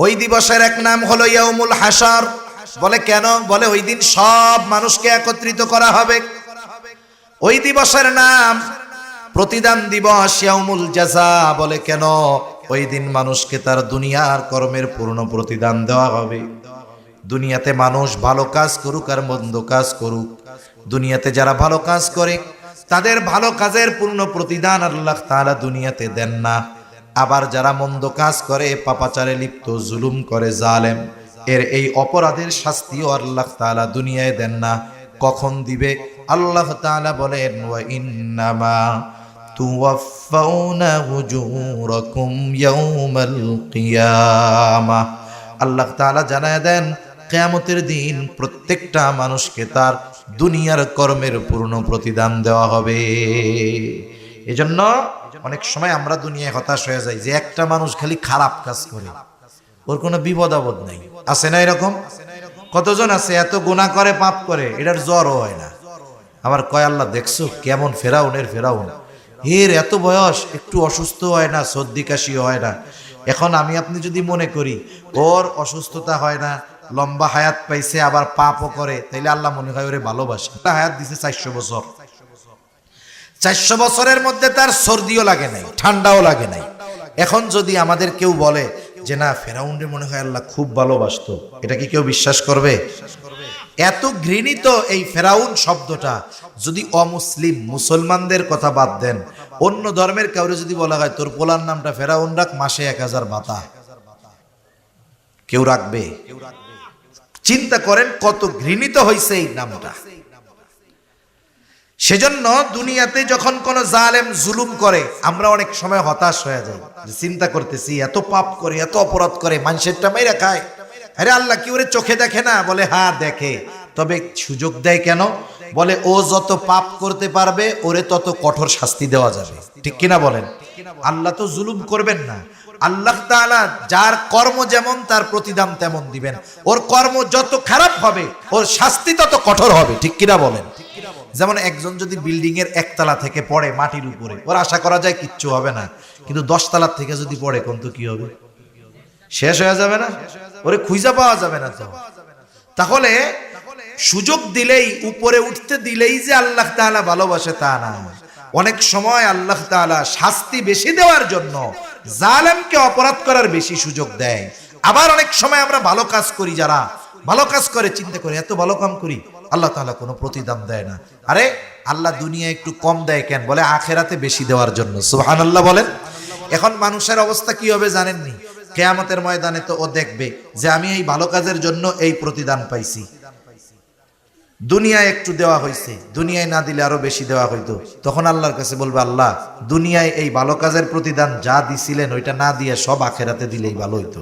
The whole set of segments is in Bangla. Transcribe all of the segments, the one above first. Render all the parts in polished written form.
ওই দিবসের এক নাম হলো ইয়াউমুল হাশর। বলে কেন? বলে ওই দিন সব মানুষকে একত্রিত করা হবে। ওই দিবসের নাম প্রতিদান দিবস, ইয়াউমুল জাযা। বলে কেন? ওই দিন মানুষকে তার দুনিয়ার কর্মের পূর্ণ প্রতিদান দেওয়া হবে। দুনিয়াতে মানুষ ভালো কাজ করুক আর মন্দ কাজ করুক, দুনিয়াতে যারা ভালো কাজ করে তাদের ভালো কাজের পূর্ণ প্রতিদান আল্লাহ তাআলা দুনিয়াতে দেন না। আবার যারা মন্দ কাজ করে, পাপাচারে লিপ্ত, জুলুম করে, জালেম, এর এই অপরাধের শাস্তিও আল্লাহ তাআলা দুনিয়ায় দেন না। কখন দিবে? আল্লাহ তাআলা বলেন, ওয়া ইন্নামা তুওয়াফাউনা উজুরাকুম ইয়াউমাল কিয়ামাহ। আল্লাহ তাআলা জানায় দেন, কিয়ামতের দিন প্রত্যেকটা মানুষকে তার দুনিয়ার কর্মের পূর্ণ প্রতিদান দেওয়া হবে। এজন্য অনেক সময় আমরা দুনিয়ায় হতাশ হয়ে যাই যে একটা মানুষ খালি খারাপ কাজ করে, ওর কোনো বিপদ আপদ নাই। আছে না এরকম? কতজন আছে এত গুনাহ করে, পাপ করে, এটার জ্বরও হয় না। আবার কয়, আল্লাহ দেখছো কেমন ফেরাউনের ফেরাউন, এর এত বয়স, একটু অসুস্থ হয় না, সর্দি কাশি হয় না। এখন আমি আপনি যদি মনে করি ওর অসুস্থতা হয় না, লম্বা হায়াত পাইছে, আবার পাপও করে, তাইলে আল্লাহ মনে হয় ওরে ভালোবাসে। হায়াত দিছে 400 বছর, 400 বছরের মধ্যে তার সর্দিও লাগে নাই, ঠান্ডাও লাগে নাই। এখন যদি আমাদের কেউ বলে যে না, ফেরাউনরে মনে হয় আল্লাহ খুব ভালোবাসতো, এটা কি কেউ বিশ্বাস করবে? এত ঘৃণিত এই ফেরাউন শব্দটা যদি অমুসলিম মুসলমানদের কথা বাদ দেন, অন্য ধর্মের কাউরে যদি বলা হয় তোর পোলার নামটা ফেরাউন রাখ, মাসে 1000 ভাতা, কেউ রাখবে? চিন্তা করেন কত ঘৃণিত হয়েছে এই নামটা। সেজন্য দুনিয়াতে যখন কোন জালেম জুলুম করে, আমরা অনেক সময় হতাশ হয়ে যাই, চিন্তা করতেছি এত পাপ করে, এত অপরাধ করে, মানুষেরটা মাইরা খায়, আরে আল্লাহ কি ওরে চোখে দেখে না? বলে হ্যাঁ দেখে, তবে সুযোগ দেয় কেন? বলে ও যত পাপ করতে পারবে ওরে তত কঠোর শাস্তি দেওয়া যাবে। ঠিক কিনা বলেন? আল্লাহ তো জুলুম করবেন না। আল্লাহ তাআলা যার কর্ম যেমন তার প্রতিদান তেমন দিবেন। ওর কর্ম যত খারাপ হবে ওর শাস্তি তত কঠোর হবে। ঠিক কিনা বলেন? যেমন একজন যদি বিল্ডিং এর 1 তলা থেকে পড়ে মাটির উপরে, ওর আশা করা যায় কিচ্ছু হবে না, কিন্তু 10 তলা থেকে যদি পড়ে কোন তো কি হবে? শেষ হয়ে যাবে না? ওরে খুঁজে পাওয়া যাবে না। তো তাহলে সুযোগ দিলেই, উপরে উঠতে দিলেই যে আল্লাহ তাআলা ভালোবাসে তা না। অনেক সময় আল্লাহ তাআলা শাস্তি বেশি দেওয়ার জন্য জালেমকে অপরাধ করার বেশি সুযোগ দেয়। আবার অনেক সময় আমরা ভালো কাজ করি, যারা ভালো কাজ করে চিন্তা করি এত ভালো কাম করি, আল্লাহ তাআলা কোনো প্রতিদান দেয় না। আরে আল্লাহ দুনিয়ায় একটু কম দেয় কেন? বলে আখিরাতে বেশি দেওয়ার জন্য। সুবহানাল্লাহ বলেন। এখন মানুষের অবস্থা কি হবে জানেননি? কিয়ামতের ময়দানে তো ও দেখবে যে আমি এই ভালো কাজের জন্য এই প্রতিদান পাইছি। দুনিয়ায় একটু দেওয়া হয়েছে, দুনিয়ায় না দিলে আরো বেশি দেওয়া হইতো। তখন আল্লাহর কাছে বলবে, আল্লাহ দুনিয়ায় এই ভালো কাজের প্রতিদান যা দিছিলেন ওইটা না দিয়ে সব আখিরাতে দিলেই ভালো হইতো।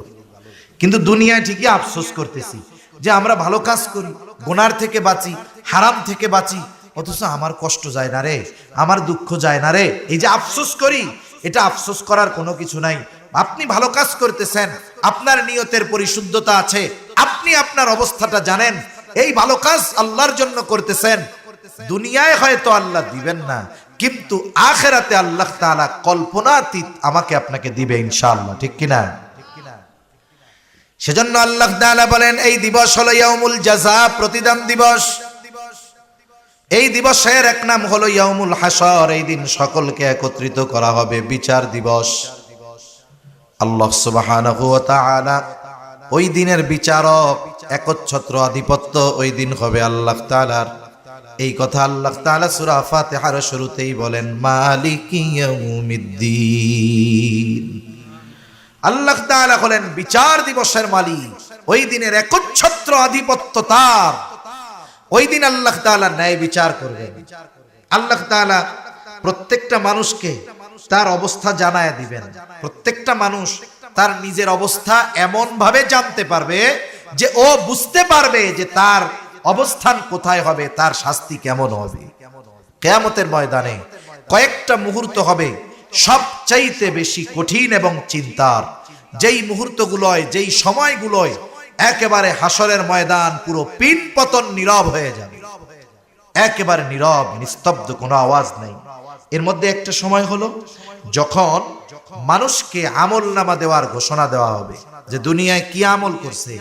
কিন্তু দুনিয়ায় ঠিকই আফসোস করতেছি যে আমরা ভালো কাজ করি, গুনার থেকে বাঁচি, হারাম থেকে বাঁচি, অথচ আমার কষ্ট যায় না রে, আমার দুঃখ যায় না রে। এই যে আফসোস করি, এটা আফসোস করার কোনো কিছু নাই। আপনি ভালো কাজ করতেছেন, আপনার নিয়তের পরিশুদ্ধতা আছে, আপনি আপনার অবস্থাটা জানেন, এই ভালো কাজ আল্লাহর জন্য করতেছেন। দুনিয়ায় হয়তো আল্লাহ দিবেন না, কিন্তু আখিরাতে আল্লাহ তাআলা কল্পনাতীত আমাকে আপনাকে দিবে ইনশাআল্লাহ। ঠিক কিনা? সেজন্য আল্লাহ তাআলা বলেন এই দিবস হলো ইয়াউমুল জাযা, প্রতিদান দিবস। এই দিবসের এক নাম হলো ইয়াউমুল হাশর। এই দিন সকলকে একত্রিত করা হবে, বিচার দিবস। আল্লাহ সুবহানাহু ওয়া তাআলা ওই দিনের বিচারক, একচ্ছত্র আধিপত্য ওই দিন হবে আল্লাহ তাআলার। এই কথা আল্লাহ তাআলা সূরা ফাতিহার শুরুতেই বলেন, মালিকি ইয়াউমিদ্দিন। আল্লাহ তাআলা হলেন বিচার দিবসের মালিক। ওই দিনের একচ্ছত্র আধিপত্য তার। ওই দিন আল্লাহ তাআলা ন্যায় বিচার করবেন। আল্লাহ তাআলা প্রত্যেকটা মানুষকে তার অবস্থা জানায় দিবেন। প্রত্যেকটা মানুষ তার নিজের অবস্থা এমন ভাবে জানতে পারবে যে ও বুঝতে পারবে যে তার অবস্থান কোথায় হবে, তার শাস্তি কেমন হবে। কিয়ামতের ময়দানে কয়েকটা মুহূর্ত হবে সবচাইতে বেশি কঠিন এবং চিন্তার। যেই মুহূর্তগুলোয়, যেই সময়গুলোয় একেবারে হাসরের ময়দান পুরো পিন পতন নীরব হয়ে যাবে, একেবারে নীরব, নিস্তব্ধ, কোনো আওয়াজ নেই। এর মধ্যে একটা সময় হলো যখন মানুষকে আমলনামা দেওয়ার ঘোষণা দেওয়া হবে। যে দুনিয়ায় কি আমল করছে,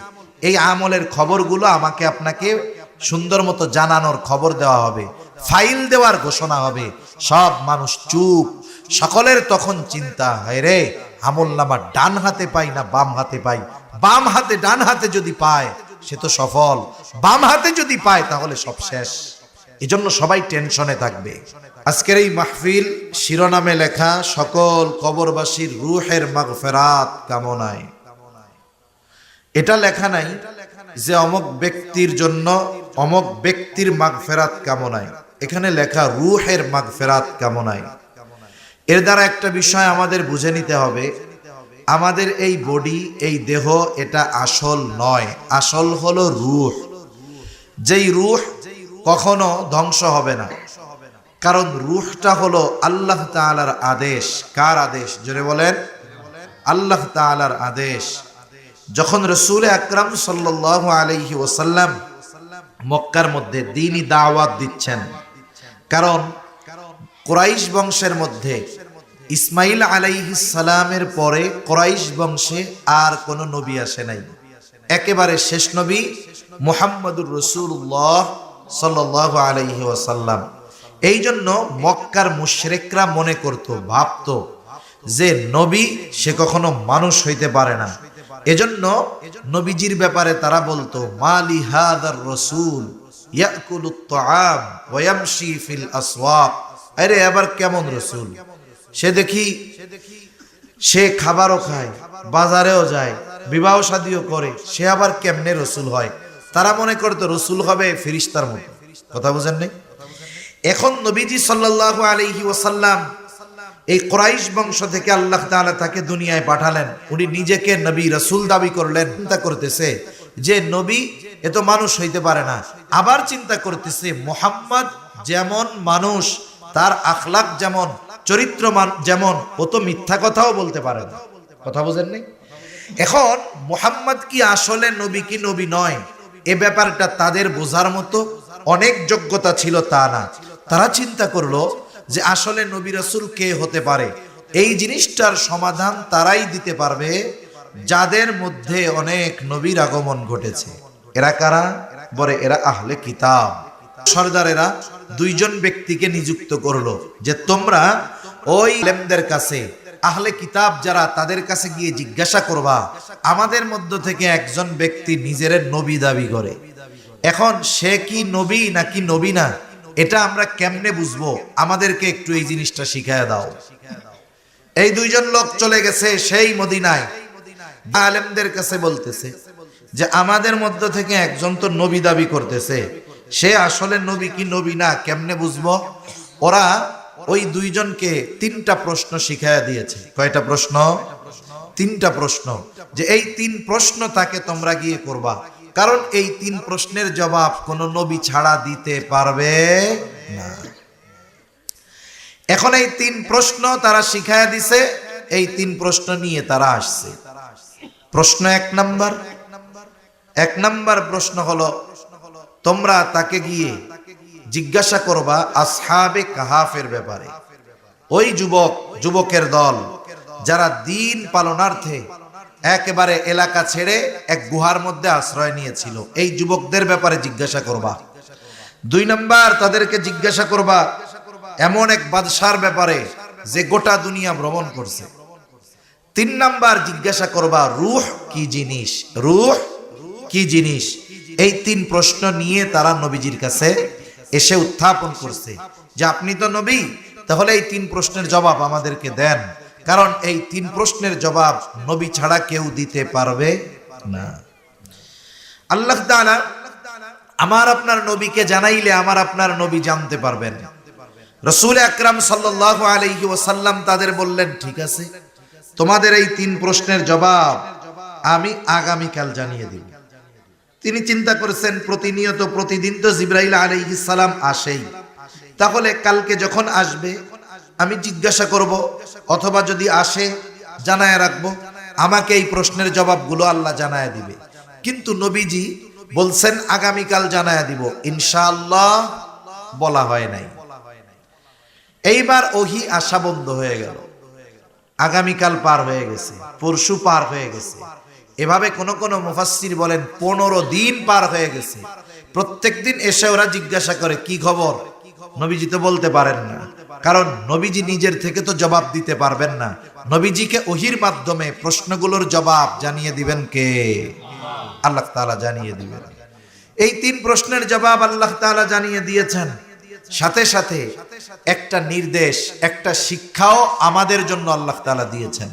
এই আমলের খবরগুলো আমাকে আপনাকে সুন্দর মতো জানানোর খবর দেওয়া হবে, ফাইল দেওয়ার ঘোষণা হবে। সব মানুষ চুপ, সকলের তখন চিন্তা, হায় রে, আমল নামা ডান হাতে পাই না বাম হাতে পাই, বাম হাতে ডান হাতে যদি পায় সে তো সফল, বাম হাতে যদি পায় তাহলে সব শেষ। এজন্য সবাই টেনশনে থাকবে। আজকের এই মাহফিল শিরোনামে লেখা সকল কবরবাসীর রূহের মাগফিরাত কামনায়। এটা লেখা নাই যে অমুক ব্যক্তির জন্য অমুক ব্যক্তির মাগফিরাত কামনায়, এখানে লেখা রূহের মাগফিরাত কামনায়। এর দ্বারা একটা বিষয় আমাদের বুঝে নিতে হবে, আমাদের এই বডি, এই দেহ, এটা আসল নয়, আসল হলো রূহ। যেই রূহ কখনো ধ্বংস হবে না, কারণ রূহটা হলো আল্লাহ তাআলার আদেশ। কার আদেশ? জোরে বলেন, আল্লাহ তাআলার আদেশ। যখন রাসূল আকরাম সাল্লাল্লাহু আলাইহি ওয়াসাল্লাম মক্কার মধ্যে দ্বীনি দাওয়াত দিচ্ছেন, কারণ কুরাইশ বংশের মধ্যে ইসমাইল আলাইহিস সালামের পরে কুরাইশ বংশে আর কোন নবী আসে নাই, একেবারে শেষ নবী মুহাম্মদুর রাসূলুল্লাহ সাল্লাল্লাহু আলাইহি ওয়াসাল্লাম। এই জন্য মক্কার মুশরিকরা মনে করত, ভাবত যে নবী সে কখনো মানুষ হইতে পারে না। এজন্য নবীজির ব্যাপারে তারা বলতো, মালি হাদার রাসূল ইয়াকুলুত তাআম ওয়া ইয়ামশি ফিল আসওয়াক। আরে আবার কেমন রাসূল, সে দেখি সে খাবারও খায়, বাজারেও যায়, বিবাহ শাদীও করে, সে আবার কেমনে রাসূল হয়? তারা মনে করতো রাসূল হবে ফেরেশতার মতো। কথা বুঝেন নাই? এখন নবীজি সাল্লাল্লাহু আলাইহি ওয়াসাল্লাম এই কুরাইশ বংশ থেকে আল্লাহ তাআলা তাকে দুনিয়ায় পাঠালেন, উনি নিজেকে নবী রাসূল দাবি করলেন। চিন্তা করতেছে যে নবী এ তো মানুষ হইতে পারে না, আবার চিন্তা করতেছে মুহাম্মদ যেমন মানুষ, তার আখলাক যেমন, চরিত্র যেমন, ও তো মিথ্যা কথাও বলতে পারে না। কথা বুঝেন নাই? এখন মুহাম্মদ কি আসলে নবী কি নবী নয়, এ ব্যাপারটা তাদের বোঝার মতো অনেক যোগ্যতা ছিল তা না। তারা চিন্তা করলো যে আসলে নবী রাসূল কে হতে পারে, এই জিনিসটার সমাধান তারাই দিতে পারবে যাদের মধ্যে অনেক নবীর আগমন ঘটেছে। এরা কারা? বলে এরা আহলে কিতাব। সরদারেরা দুইজন ব্যক্তিকে নিযুক্ত করলো যে তোমরা ওই আলেমদের কাছে, আহলে কিতাব যারা, তাদের কাছে গিয়ে জিজ্ঞাসা করবা, আমাদের মধ্য থেকে একজন ব্যক্তি নিজের নবী দাবি করে, এখন সে কি নবী নাকি নবী না, এটা আমরা কেমনে বুঝবো? আমাদেরকে একটু এই জিনিসটা শিখায় দাও। এই দুইজন লোক চলে গেছে সেই মদিনায়, আলেমদের কাছে বলতেছে যে আমাদের মধ্য থেকে একজন তো নবী দাবি করতেছে, সে আসলে নবী কি নবী না কেমনে বুঝবো? ওরা ওই দুইজনকে তিনটা প্রশ্ন শিখায়া দিয়েছে। কয়টা প্রশ্ন? তিনটা প্রশ্ন, যে এই তিন প্রশ্ন তাকে তোমরা গিয়ে করবা, কারণ এই তিন প্রশ্নের জবাব কোন নবী ছাড়া দিতে পারবে না। এখন এই তিন প্রশ্ন তারা শিখায়া দিছে, এই তিন প্রশ্ন নিয়ে তারা আসছে। প্রশ্ন এক নাম্বার প্রশ্ন হলো, তোমরা তাকে গিয়ে জিজ্ঞাসা করবা আসহাবে কাহাফের ব্যাপারে। ওই যুবকের দল যারা দিন পালনার্থে একেবারে এলাকা ছেড়ে এক গুহার মধ্যে আশ্রয় নিয়েছিল, এই যুবকদের ব্যাপারে জিজ্ঞাসা করবা। দুই নাম্বার তাদেরকে জিজ্ঞাসা করবা এমন এক বাদশার ব্যাপারে যে গোটা দুনিয়া ভ্রমণ করছে। তিন নাম্বার জিজ্ঞাসা করবা রূহ কি জিনিস, রূহ কি জিনিস। এই তিন প্রশ্ন নিয়ে তারা নবীজির কাছে এসে উত্থাপন করছে যে আপনি তো নবী, তাহলে এই তিন প্রশ্নের জবাব আমাদেরকে দেন, কারণ এই তিন প্রশ্নের জবাব নবী ছাড়া কেউ দিতে পারবে না। আল্লাহ তাআলা আমার আপনার নবীকে জানাইলে আমার আপনার নবী জানতে পারবেন। রাসূল আকরাম সাল্লাল্লাহু আলাইহি ওয়াসাল্লাম তাদের বললেন, ঠিক আছে, তোমাদের এই তিন প্রশ্নের জবাব আমি আগামীকাল জানিয়ে দিব। তিনি চিন্তা করেছেন প্রতিনিয়ত প্রতিদিন তো জিবরাইল আলাইহিস সালাম আসেই, তাহলে কালকে যখন আসবে আমি জিজ্ঞাসা করব, অথবা যদি আসে জানায় রাখবো, আমাকে এই প্রশ্নের জবাবগুলো আল্লাহ জানায় দিবে। কিন্তু নবীজি বলছেন আগামীকাল জানায় দিব, ইনশাআল্লাহ বলা হয় নাই। এইবার ওহী আসা বন্ধ হয়ে গেল। আগামীকাল পার হয়ে গেছে, পরশু পার হয়ে গেছে, এভাবে কোন কোন মুফাসসির বলেন 15 দিন পার হয়ে গেছে। প্রত্যেক দিন এসে ওরা জিজ্ঞাসা করে কি খবর, নবীজি তো বলতে পারেন না, কারণ নবীজি নিজের থেকে তো জবাব দিতে পারবেন না। নবীজিকে ওহির মাধ্যমে প্রশ্নগুলোর জবাব জানিয়ে দিবেন কে? আল্লাহ তাআলা জানিয়ে দিবেন। এই 3 প্রশ্নের জবাব আল্লাহ তাআলা জানিয়ে দিয়েছেন। সাথে সাথে একটা নির্দেশ, একটা শিক্ষাও আমাদের জন্য আল্লাহ তাআলা দিয়েছেন।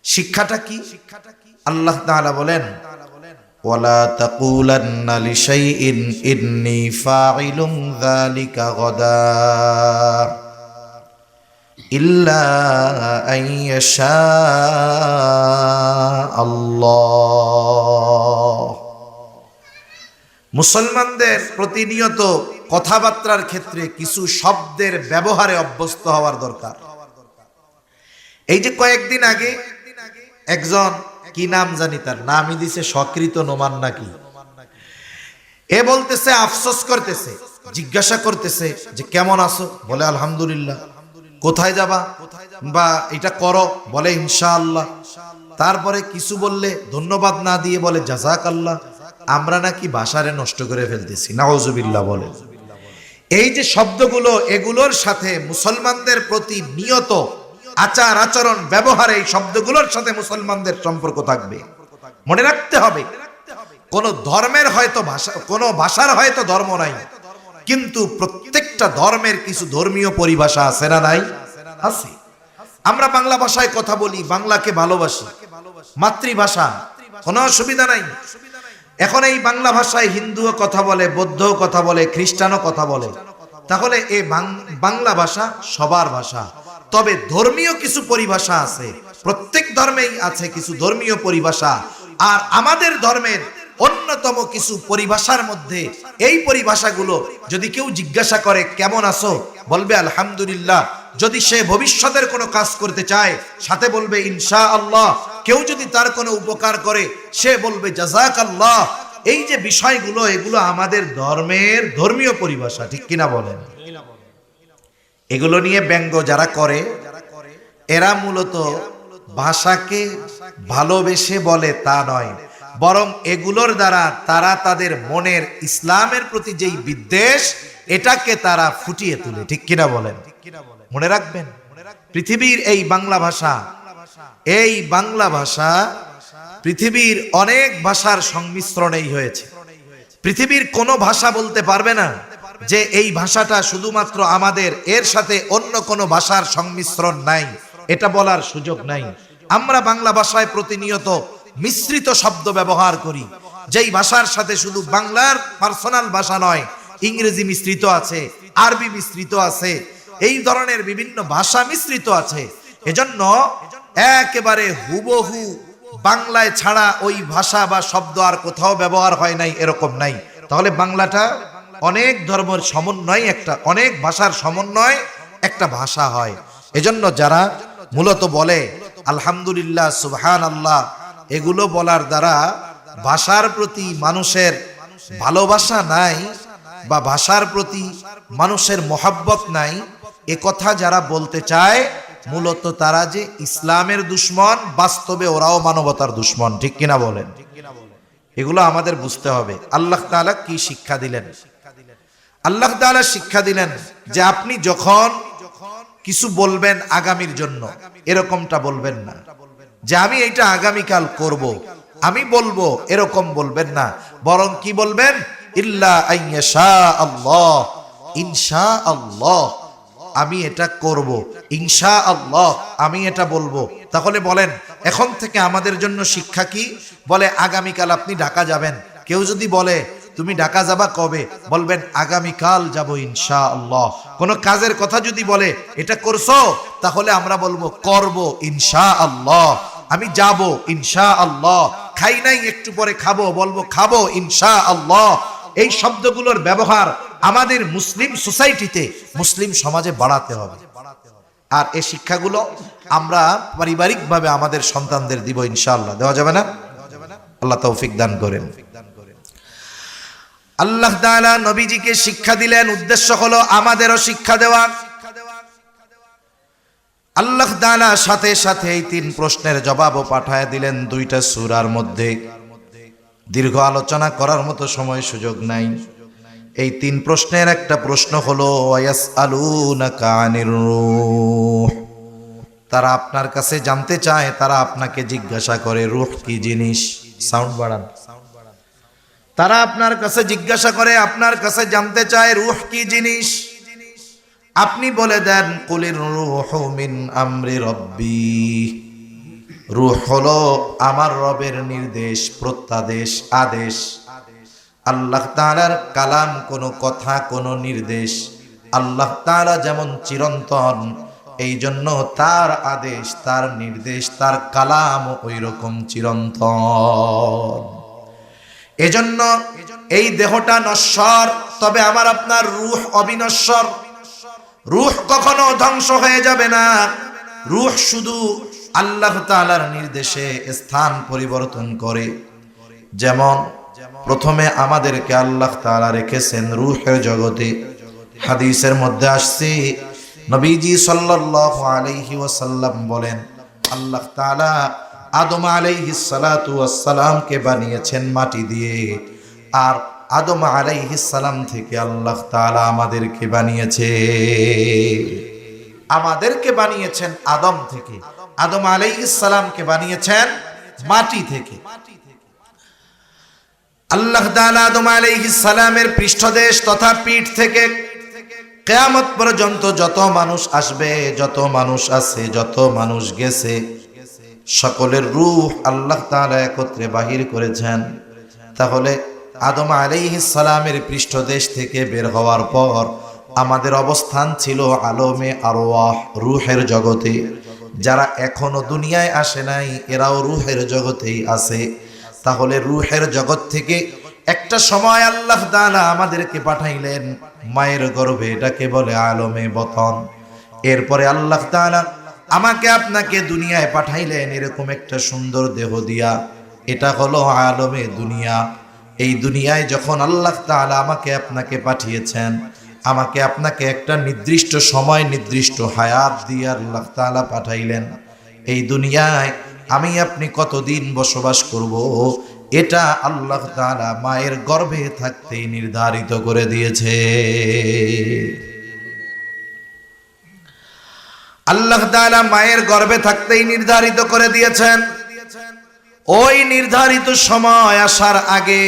শিক্ষাটা কি? আল্লাহ তাআলা বলেন, ওয়ালা তাকুলান্না লিশাইইন ইন্নী ফাইলুম যালিকা গাদা ইল্লা আন ইয়াশা আল্লাহ। মুসলমানদের প্রতিনিয়ত কথাবার্তার ক্ষেত্রে কিছু শব্দের ব্যবহারে অভ্যস্ত হওয়ার দরকার। এই যে কয়েকদিন আগে একজন, কি নাম জানি, তার নামই দিছে সকৃত নোমান নাকি, এ বলতেছে, আফসোস করতেছে, জিজ্ঞাসা করতেছে যে কেমন আছো, বলে আলহামদুলিল্লাহ। কোথায় যাবা, বা এটা করো, বলে ইনশাআল্লাহ। তারপরে কিছু বললে ধন্যবাদ না দিয়ে বলে জাযাকাল্লাহ। আমরা নাকি ভাষারে নষ্ট করে ফেলতেছি, নাউজুবিল্লাহ বলে। এই যে শব্দগুলো, এগুলোর সাথে মুসলমানদের প্রতি নিয়ত আচার আচরণ ব্যবহারে এই শব্দগুলোর সাথে মুসলমানদের সম্পর্ক থাকবে। মনে রাখতে হবে, কোন ধর্মের হয়তো ভাষা, কোন ভাষার হয়তো ধর্ম নাই, কিন্তু প্রত্যেকটা ধর্মের কিছু ধর্মীয় পরিভাষা আছে না নাই? আছে। আমরা বাংলা ভাষায় কথা বলি, বাংলাকে ভালোবাসি, মাতৃভাষা, কোনো অসুবিধা নাই। এখন এই বাংলা ভাষায় হিন্দুও কথা বলে, বৌদ্ধও কথা বলে, খ্রিস্টানও কথা বলে। তাহলে এই বাংলা ভাষা সবার ভাষা, তবে ধর্মীয় কিছু পরিভাষা আছে। প্রত্যেক ধর্মেই আছে কিছু ধর্মীয় পরিভাষা। আর আমাদের ধর্মের অন্যতম কিছু পরিভাষার মধ্যে এই পরিভাষাগুলো, যদি কেউ জিজ্ঞাসা করে কেমন আছো, বলবে আলহামদুলিল্লাহ। যদি সে ভবিষ্যতের কোনো কাজ করতে চায়, সাথে বলবে ইনশাআল্লাহ। কেউ যদি তার কোনো উপকার করে, সে বলবে জাযাকাল্লাহ। এই যে বিষয়গুলো, এগুলো আমাদের ধর্মের ধর্মীয় পরিভাষা, ঠিক কিনা বলেন? এগুলো নিয়ে ব্যঙ্গ যারা করে, এরা মূলত ভাষাকে ভালোবেসে বলে তা নয়, বরং এগুলোর দ্বারা তারা তাদের মনের ইসলামের প্রতি যেই বিদ্বেষ, এটাকে তারা ফুটিয়ে তোলে, ঠিক কিনা বলেন? মনে রাখবেন, পৃথিবীর এই বাংলা ভাষা, এই বাংলা ভাষা পৃথিবীর অনেক ভাষার সংমিশ্রণেই হয়েছে। পৃথিবীর কোনো ভাষা বলতে পারবে না যে এই ভাষাটা শুধুমাত্র আমাদের, এর সাথে অন্য কোনো ভাষার সংমিশ্রণ নাই, এটা বলার সুযোগ নাই। আমরা বাংলা ভাষায় প্রতিনিয়ত মিশ্রিত শব্দ ব্যবহার করি, যেই ভাষার সাথে শুধু বাংলার পার্সোনাল ভাষা নয়, ইংরেজি মিশ্রিত আছে, আরবি মিশ্রিত আছে, এই ধরনের বিভিন্ন ভাষা মিশ্রিত আছে। এজন্য একেবারে হুবহু বাংলায় ছাড়া ওই ভাষা বা শব্দ আর কোথাও ব্যবহার হয় নাই, এরকম নাই। তাহলে বাংলাটা অনেক ধর্মের সমন্বয়, একটা অনেক ভাষার সমন্বয় একটা ভাষা হয়। এজন্য যারা মূলত বলে আলহামদুলিল্লাহ, সুবহানাল্লাহ, এগুলো বলার দ্বারা ভাষার প্রতি মানুষের ভালোবাসা নাই বা ভাষার প্রতি মানুষের মহব্বত নাই, এ কথা যারা বলতে চায়, মূলত তারা যে ইসলামের দুশ্মন, বাস্তবে ওরাও মানবতার দুশ্মন, ঠিক কিনা বলেন? এগুলো আমাদের বুঝতে হবে। আল্লাহ তাআলা কি শিক্ষা দিলেন? আল্লাহ তাআলা শিক্ষা দিলেন যে আপনি যখন কিছু বলবেন আগামীর জন্য, এরকমটা বলবেন না যে আমি এইটা আগামীকাল করব, আমি বলবো, এরকম বলবেন না। বরং কি বলবেন? ইল্লা আইয়াশা আল্লাহ, ইনশাআল্লাহ আমি এটা করব, ইনশাআল্লাহ আমি এটা বলবো। তাহলে বলেন, এখন থেকে আমাদের জন্য শিক্ষা কি? বলে আগামীকাল আপনি ঢাকা যাবেন। কেউ যদি বলে তুমি ঢাকা যাবা কবে, বলবেন আগামীকাল যাব ইনশাআল্লাহ। কোন কাজের কথা যদি বলে এটা করছো, তাহলে আমরা বলবো করব ইনশাআল্লাহ, আমি যাব ইনশাআল্লাহ। খাই নাই, একটু পরে খাবো, বলবো খাবো ইনশাআল্লাহ। এই শব্দগুলোর ব্যবহার আমাদের মুসলিম সোসাইটিতে, মুসলিম সমাজে বাড়াতে হবে। আর এই শিক্ষাগুলো আমরা পারিবারিকভাবে আমাদের সন্তানদের দিব ইনশাআল্লাহ। দেওয়া যাবে না? আল্লাহ তৌফিক দান করেন। আল্লাহ তাআলা নবীজিকে শিক্ষা দিলেন, উদ্দেশ্য হলো আমাদেরও শিক্ষা দেওয়া। আল্লাহ তাআলা সাথে সাথে এই 3 প্রশ্নের জবাবও পাঠায় দিলেন 2টা সূরার মধ্যে। দীর্ঘ আলোচনা করার মতো সময় সুযোগ নাই। এই 3 প্রশ্নের একটা প্রশ্ন হলো ওয়ায়াসআলুনাকা আনির রূহ। তারা আপনার কাছে জানতে চায়, তারা আপনাকে জিজ্ঞাসা করে রূহ কি জিনিস। সাউন্ড বাড়ান। তারা আপনার কাছে জিজ্ঞাসা করে, আপনার কাছে জানতে চায় রূহ কি জিনিস। আপনি বলে দেন কুলির রূহু মিন আমরি রব্বি। রূহ হলো আমার রবের নির্দেশ, প্রত্যাদেশ, আদেশ। আল্লাহ তাআলার কালাম, কোনো কথা, কোনো নির্দেশ। আল্লাহ তাআলা যেমন চিরন্তন, এই জন্য তার আদেশ, তার নির্দেশ, তার কালাম ওই রকম চিরন্তন। এজন্য এই দেহটা নশ্বর, তবে আমার আপনার রূহ অবিনশ্বর। রূহ কখনো ধ্বংস হয়ে যাবে না। রূহ শুধু আল্লাহ তাআলার নির্দেশে স্থান পরিবর্তন করে। যেমন প্রথমে আমাদেরকে আল্লাহ তাআলা রেখেছেন রূহের জগতে। হাদিসের মধ্যে আসছে, নবীজি সাল্লাল্লাহু আলাইহি ওয়াসাল্লাম বলেন, আল্লাহ তাআলা আদম আলাইহিস সালাতু ওয়াস সালামকে বানিয়েছেন মাটি দিয়ে, আর আদম আলাইহিস সালাম থেকে আল্লাহ তাআলা আমাদেরকে বানিয়েছেন আদম থেকে। আদম আলাইহিস সালামকে বানিয়েছেন মাটি থেকে। আল্লাহ তাআলা আদম আলাইহিস সালামের পৃষ্ঠদেশ তথা পিঠ থেকে কিয়ামত পর্যন্ত যত মানুষ আসবে, যত মানুষ আছে, যত মানুষ গেছে, সকলের রূহ আল্লাহ তাআলা একত্রে বাহির করেছেন। তাহলে আদম আলাইহিস সালামের পৃষ্ঠদেশ থেকে বের হওয়ার পর আমাদের অবস্থান ছিল আলমে আরওয়াহ, রূহের জগতে। যারা এখনো দুনিয়ায় আসে নাই, এরাও রূহের জগতেই আছে। তাহলে রূহের জগৎ থেকে একটা সময় আল্লাহ তাআলা আমাদেরকে পাঠাইলেন মায়ের গর্ভে, এটাকে বলে আলমে বতন। এরপরে আল্লাহ তাআলা আমাকে আপনাকে দুনিয়ায় পাঠাইলেন এরকম একটা সুন্দর দেহ দিয়া, এটা হলো আলমে দুনিয়া। এই দুনিয়ায় যখন আল্লাহ তাআলা আমাকে আপনাকে পাঠিয়েছেন, আমাকে আপনাকে একটা নির্দিষ্ট সময়, নির্দিষ্ট হায়াত দিয়ে আল্লাহ তাআলা পাঠাইলেন। এই দুনিয়ায় আমি আপনি কতদিন বসবাস করব, এটা আল্লাহ তাআলা মায়ের গর্ভে থাকতেই নির্ধারিত করে দিয়েছে। আল্লাহ তাআলা মায়ের গর্ভে থাকতেই নির্ধারিত করে দিয়েছেন। ওই নির্ধারিত সময় আসার আগে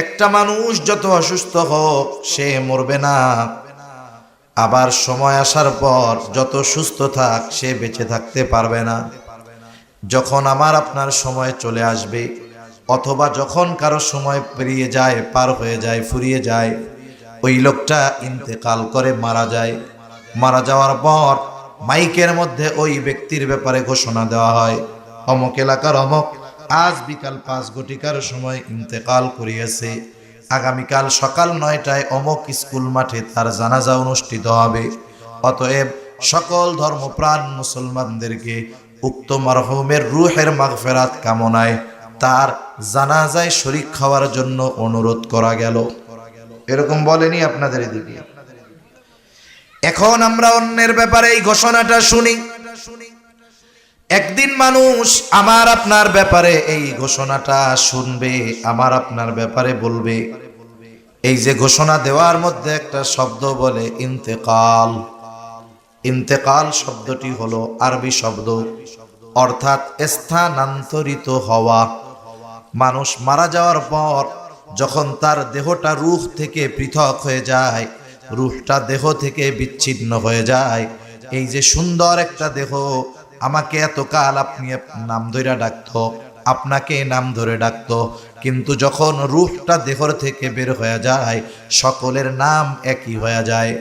একটা মানুষ যত অসুস্থ হোক, সে মরবে না। আবার সময় আসার পর যত সুস্থ থাক, সে বেঁচে থাকতে পারবে না। যখন আমার আপনার সময় চলে আসবে, অথবা যখন কারো সময় পেরিয়ে যায়, পার হয়ে যায়, ফুরিয়ে যায়, ওই লোকটা ইন্তেকাল করে মারা যায়। মারা যাওয়ার পর মাইকের মধ্যে ওই ব্যক্তির ব্যাপারে ঘোষণা দেওয়া হয়, অমুক এলাকার অমুক আজ বিকাল 5 ঘটিকার সময় ইন্তেকাল করিয়েছে। আগামীকাল সকাল 9টায় অমুক স্কুল মাঠে তার জানাজা অনুষ্ঠিত হবে। অতএব সকল ধর্মপ্রাণ মুসলমানদেরকে উক্ত মরহুমের রূহের মাগফিরাত কামনায় তার জানাজায় শরীক হওয়ার জন্য অনুরোধ করা গেল। এরকম বলেনি আপনাদের এদিকে? এখন আমরা অন্যের ব্যাপারে এই ঘোষণাটা শুনি। একদিন মানুষ আমার আপনার ব্যাপারে এই ঘোষণাটা শুনবে, আমার আপনার ব্যাপারে বলবে। এই যে ঘোষণা দেওয়ার মধ্যে একটা শব্দ বলে ইন্তেকাল। ইন্তেকাল শব্দটি হলো আরবি শব্দ, অর্থাৎ স্থানান্তরিত হওয়া। মানুষ মারা যাওয়ার পর যখন তার দেহটা রূহ থেকে পৃথক হয়ে যায়, রূহটা দেহ থেকে বিচ্ছিন্ন হয়ে যায়, এই যে সুন্দর একটা দেহ, আমাকে এতকাল আপনি নাম ধরে ডাকতো, আপনাকে নাম ধরে ডাকতো, কিন্তু যখন রূহটা দেহর থেকে বের হয়ে যায়, সকলের নাম একই হয়ে যায়।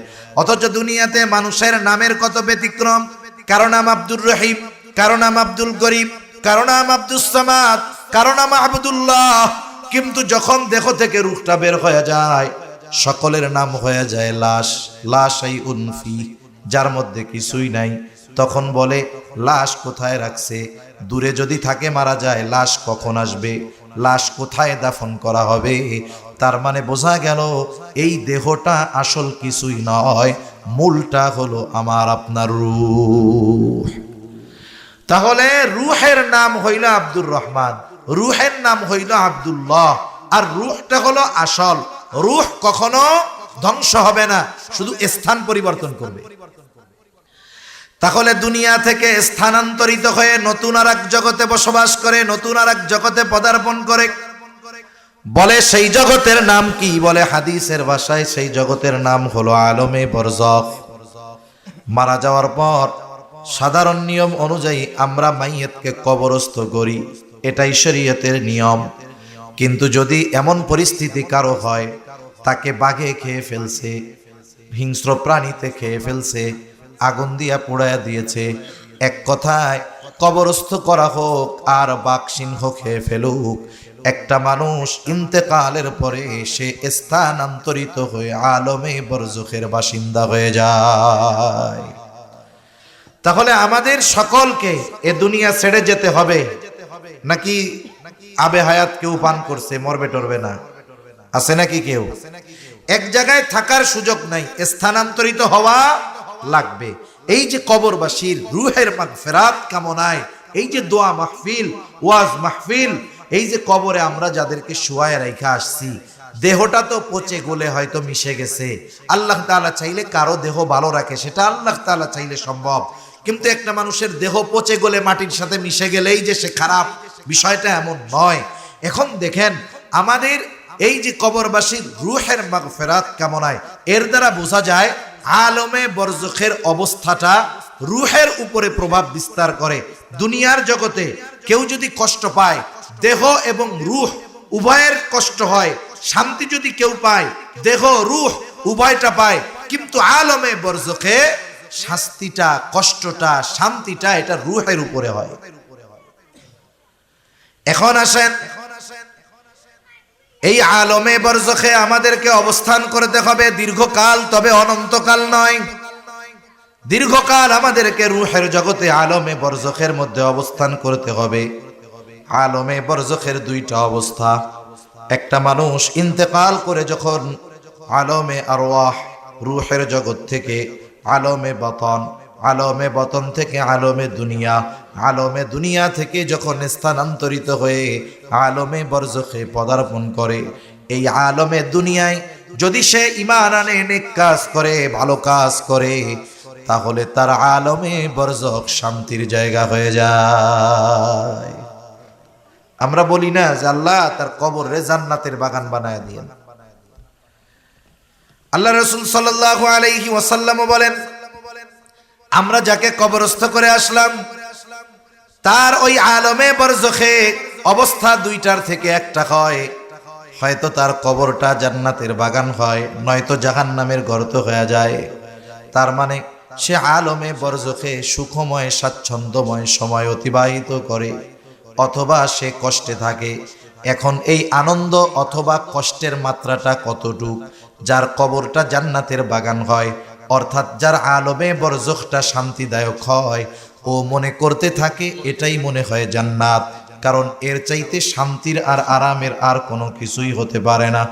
অথচ দুনিয়াতে মানুষের নামের কত ব্যতিক্রম। কারো নাম আব্দুর রহিম, কারো নাম আব্দুল করিম, কারো নাম আব্দুস সামাদ, কারো নাম আব্দুল্লাহ, কিন্তু যখন দেহ থেকে রূহটা বের হয়ে যায়, সকলের নাম হয়ে যায় লাশ। লাশাই উনফি, যার মধ্যে কিছুই নাই। তখন বলে লাশ কোথায় রাখছে? দূরে যদি থাকে মারা যায়, লাশ কখন আসবে, লাশ কোথায় দাফন করা হবে? তার মানে বোঝা গেল এই দেহটা আসল কিছুই নয়, মূলটা হলো আমার আপনার রূহ। তাহলে রুহের নাম হইল আব্দুর রহমান, রুহের নাম হইল আব্দুল্লাহ, আর রুহটা হলো আসল। রুহ কখনো ধ্বংস হবে না, শুধু স্থান পরিবর্তন করবে। তাহলে দুনিয়া থেকে স্থানান্তরিত হয়ে নতুন আর এক জগতে বসবাস করে, নতুন আর এক জগতে পদার্পণ করে। বলে সেই জগতের নাম কি? বলে হাদিসের ভাষায় সেই জগতের নাম হলো আলমে বরজখ। মারা যাওয়ার পর সাধারণ নিয়ম অনুযায়ী আমরা মাইয়েতকে কবরস্থ করি, এটাই শরীয়তের নিয়ম। কিন্তু যদি এমন পরিস্থিতি কারো হয়, তাকে বাঘে খেয়ে ফেলছে, হিংস্র প্রাণীতে খেয়ে ফেলছে, আগুন দিয়া পোড়ায়া দিয়েছে, এক কথায় কবরস্থ করা হোক আর বাঘ সিংহ খেয়ে ফেলুক, একটা মানুষ ইন্তেকালের পরে সে স্থানান্তরিত হয়ে আলমে বরজখের বাসিন্দা হয়ে যায়। তাহলে আমাদের সকলকে এ দুনিয়া ছেড়ে যেতে হবে, নাকি আবে হায়াত কেউ পান করছে মরবে টরবে না? আছে নাকি কেউ? এক জায়গায় থাকার সুযোগ নাই, স্থানান্তরিত হওয়া লাগবে। এই যে কবরবাসীর রুহের মাগফিরাত কামনায় এই যে দোয়া মাহফিল, ওয়াজ মাহফিল, এই যে কবরে আমরা যাদেরকে শুয়ায় রাইখা আসছি, দেহটা তো পচে গলে হয়তো মিশে গেছে। আল্লাহ তাআলা চাইলে কারো দেহ ভালো রাখে, সেটা আল্লাহ তাআলা চাইলে সম্ভব। কিন্তু একটা মানুষের দেহ পচে গলে মাটির সাথে মিশে গেলেই যে সে খারাপ, বিষয়টা এমন নয়। এখন দেখেন আমাদের এই যে কবরবাসীর রুহের মাগফিরাত কামনায়, এর দ্বারা বোঝা যায় আলমে বরজখের অবস্থাটা রুহের উপরে প্রভাব বিস্তার করে। দুনিয়ার জগতে কেউ যদি কষ্ট পায়, দেহ এবং রুহ উভয়ের কষ্ট হয়, শান্তি যদি কেউ পায়, দেহ রুহ উভয়টা পায়। কিন্তু আলমে বরজখে শাস্তিটা, কষ্টটা, শান্তিটা এটা রুহের উপরে হয়। এখন আসেন, এই আলমে বরজখে আমাদেরকে অবস্থান করতে হবে দীর্ঘকাল, তবে অনন্তকাল নয়। দীর্ঘকাল আমাদেরকে রুহের জগতে আলমে বরজখের মধ্যে অবস্থান করতে হবে। আলমে বরজখের দুইটা অবস্থা। একটা মানুষ ইন্তেকাল করে যখন আলমে আরওয়াহ রুহের জগৎ থেকে আলমে বতন, আলমে বতন থেকে আলমে দুনিয়া, আলমে দুনিয়া থেকে যখন স্থানান্তরিত হয়ে আলমে বরজখে পদার্পণ করে, এই আলমে দুনিয়ায় যদি সে ঈমান আনে, নেক কাজ করে, ভালো কাজ করে, তাহলে তার আলমে বরজখ শান্তির জায়গা হয়ে যায়। আমরা বলি না যে আল্লাহ তার কবরে জান্নাতের বাগান বানায় দিয়েন। আল্লাহ রাসূল সাল্লাল্লাহু আলাইহি ওয়াসাল্লাম বলেন, আমরা যাকে কবরস্থ করে আসলাম তার ওই আলমে বরজখে অবস্থা দুইটার থেকে একটা হয়, হয়তো তার কবরটা জান্নাতের বাগান হয়, নয়তো জাহান্নামের গর্ত হয়ে যায়। তার মানে সে আলমে বরজখে সুখময় স্বাচ্ছন্দ্যময় সময় অতিবাহিত করে, অথবা সে কষ্টে থাকে। এখন এই আনন্দ অথবা কষ্টের মাত্রাটা কতটুক? যার কবরটা জান্নাতের বাগান হয়, অর্থাৎ যার আলমে বরজখটা শান্তিদায়ক হয়, ও মনে করতে থাকে এটাই মনে হয় জান্নাত, কারণ এর চাইতে শান্তির আর আরামের আর কোনো কিছুই হতে পারে না।